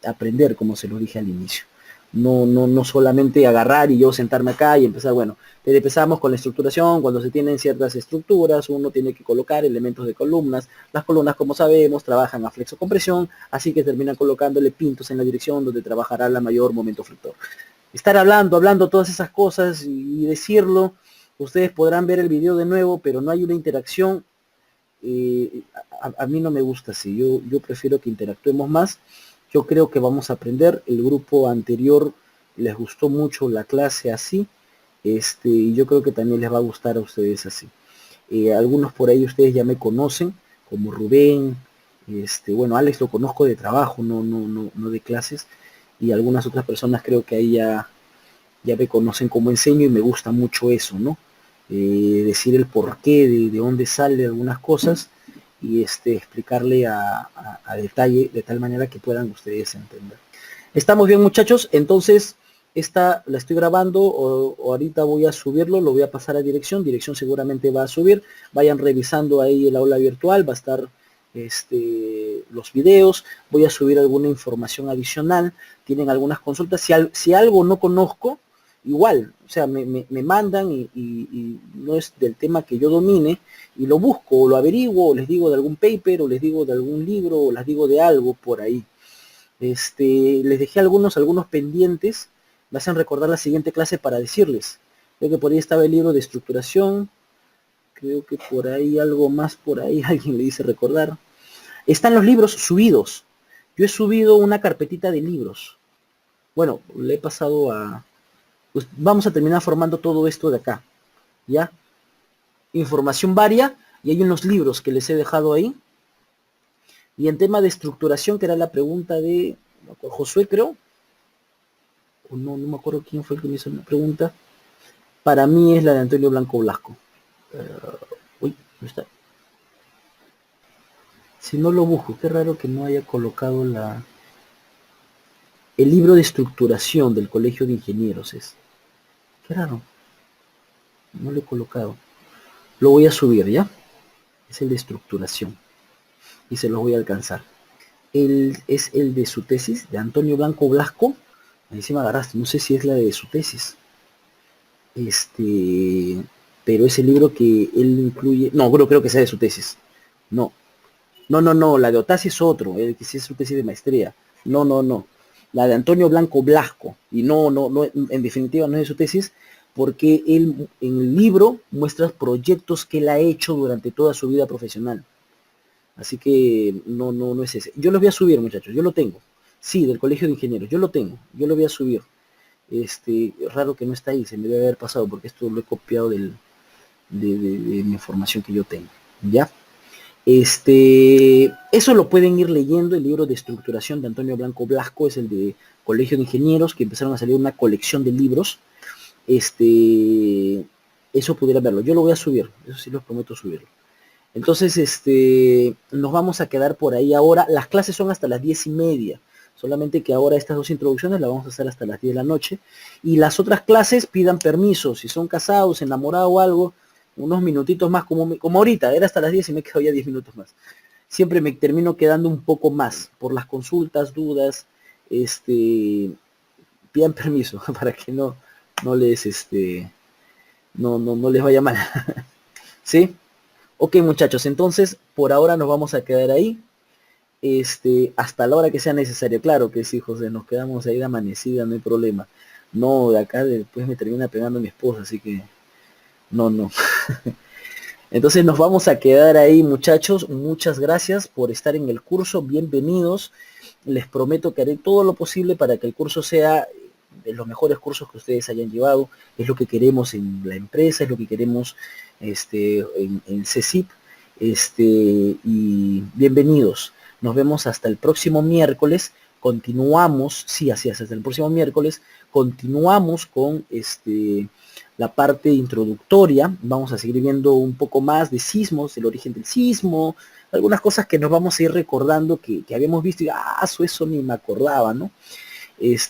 aprender, como se lo dije al inicio. No solamente agarrar y yo sentarme acá y empezar, bueno, empezamos con la estructuración. Cuando se tienen ciertas estructuras, uno tiene que colocar elementos de columnas. Las columnas, como sabemos, trabajan a flexocompresión, así que terminan colocándole pintos en la dirección donde trabajará la mayor momento flector. Estar hablando todas esas cosas y decirlo, ustedes podrán ver el video de nuevo, pero no hay una interacción. A mí no me gusta así, yo prefiero que interactuemos más. Yo creo que vamos a aprender. El grupo anterior les gustó mucho la clase así, y yo creo que también les va a gustar a ustedes así. Algunos por ahí ustedes ya me conocen, como Rubén, bueno, Alex lo conozco de trabajo, no de clases, y algunas otras personas creo que ahí ya me conocen como enseño y me gusta mucho eso, ¿no? Decir el porqué, de dónde sale algunas cosas y explicarle a detalle, de tal manera que puedan ustedes entender. ¿Estamos bien, muchachos? Entonces, esta la estoy grabando, o ahorita voy a subirlo, lo voy a pasar a dirección seguramente va a subir. Vayan revisando ahí el aula virtual, va a estar los videos, voy a subir alguna información adicional, tienen algunas consultas. Si algo no conozco, igual, o sea, me mandan y no es del tema que yo domine, y lo busco, o lo averiguo, o les digo de algún paper, o les digo de algún libro, o les digo de algo por ahí. Les dejé algunos pendientes, me hacen recordar la siguiente clase para decirles. Creo que por ahí estaba el libro de estructuración, creo que por ahí algo más, por ahí alguien le dice recordar. Están los libros subidos. Yo he subido una carpetita de libros. Bueno, le he pasado a... Pues vamos a terminar formando todo esto de acá, ¿ya? Información varia, y hay unos libros que les he dejado ahí. Y en tema de estructuración, que era la pregunta de Josué, creo, o no me acuerdo quién fue el que me hizo la pregunta. Para mí es la de Antonio Blanco Blasco. Uy, ¿no está? Si no lo busco, qué raro que no haya colocado el libro de estructuración del Colegio de Ingenieros. Qué raro. No lo he colocado. Lo voy a subir, ¿ya? Es el de estructuración. Y se los voy a alcanzar. Es el de su tesis, de Antonio Blanco Blasco. Ahí sí me agarraste. No sé si es la de su tesis. Pero ese libro que él incluye... No, creo que sea de su tesis. No, la de Otasi es otro, el que sí es su tesis de maestría. No. La de Antonio Blanco Blasco. Y no, en definitiva no es de su tesis, porque él en el libro muestra proyectos que él ha hecho durante toda su vida profesional. Así que no es ese. Yo lo voy a subir, muchachos, yo lo tengo. Sí, del Colegio de Ingenieros, yo lo tengo, yo lo voy a subir. Raro que no está ahí, se me debe haber pasado, porque esto lo he copiado de mi información que yo tengo. ¿Ya? Eso lo pueden ir leyendo. El libro de estructuración de Antonio Blanco Blasco es el de Colegio de Ingenieros, que empezaron a salir una colección de libros. Eso pudiera verlo. Yo lo voy a subir, eso sí los prometo subirlo. Entonces, nos vamos a quedar por ahí ahora. Las clases son hasta las 10:30. Solamente que ahora estas dos introducciones las vamos a hacer hasta las 10 de la noche. Y las otras clases pidan permiso. Si son casados, enamorados o algo, unos minutitos más, como ahorita. Era hasta las 10 y me he quedado ya 10 minutos más. siempre me termino quedando un poco más por las consultas, dudas, pidan permiso para que no les, no les vaya mal. ¿Sí? Ok, muchachos, entonces por ahora nos vamos a quedar ahí. Hasta la hora que sea necesario. Claro que sí, José, nos quedamos ahí de amanecida, no hay problema. No, de acá después me termina pegando mi esposa, así que no. Entonces nos vamos a quedar ahí, muchachos. Muchas gracias por estar en el curso. Bienvenidos. Les prometo que haré todo lo posible para que el curso sea de los mejores cursos que ustedes hayan llevado. Es lo que queremos en la empresa, es lo que queremos en CECIP. Y bienvenidos. Nos vemos hasta el próximo miércoles. Continuamos, sí, así es, hasta el próximo miércoles. Continuamos con la parte introductoria. Vamos a seguir viendo un poco más de sismos, el origen del sismo, algunas cosas que nos vamos a ir recordando que habíamos visto y eso ni me acordaba, ¿no?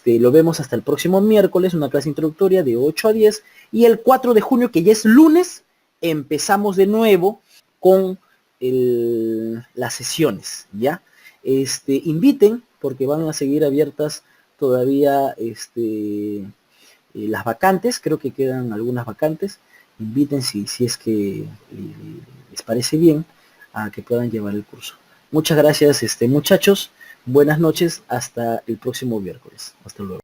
Lo vemos hasta el próximo miércoles, una clase introductoria de 8 a 10, y el 4 de junio, que ya es lunes, empezamos de nuevo con las sesiones, ¿ya? Inviten, porque van a seguir abiertas todavía las vacantes, creo que quedan algunas vacantes. Inviten si es que les parece bien a que puedan llevar el curso. Muchas gracias, muchachos. Buenas noches, hasta el próximo miércoles. Hasta luego.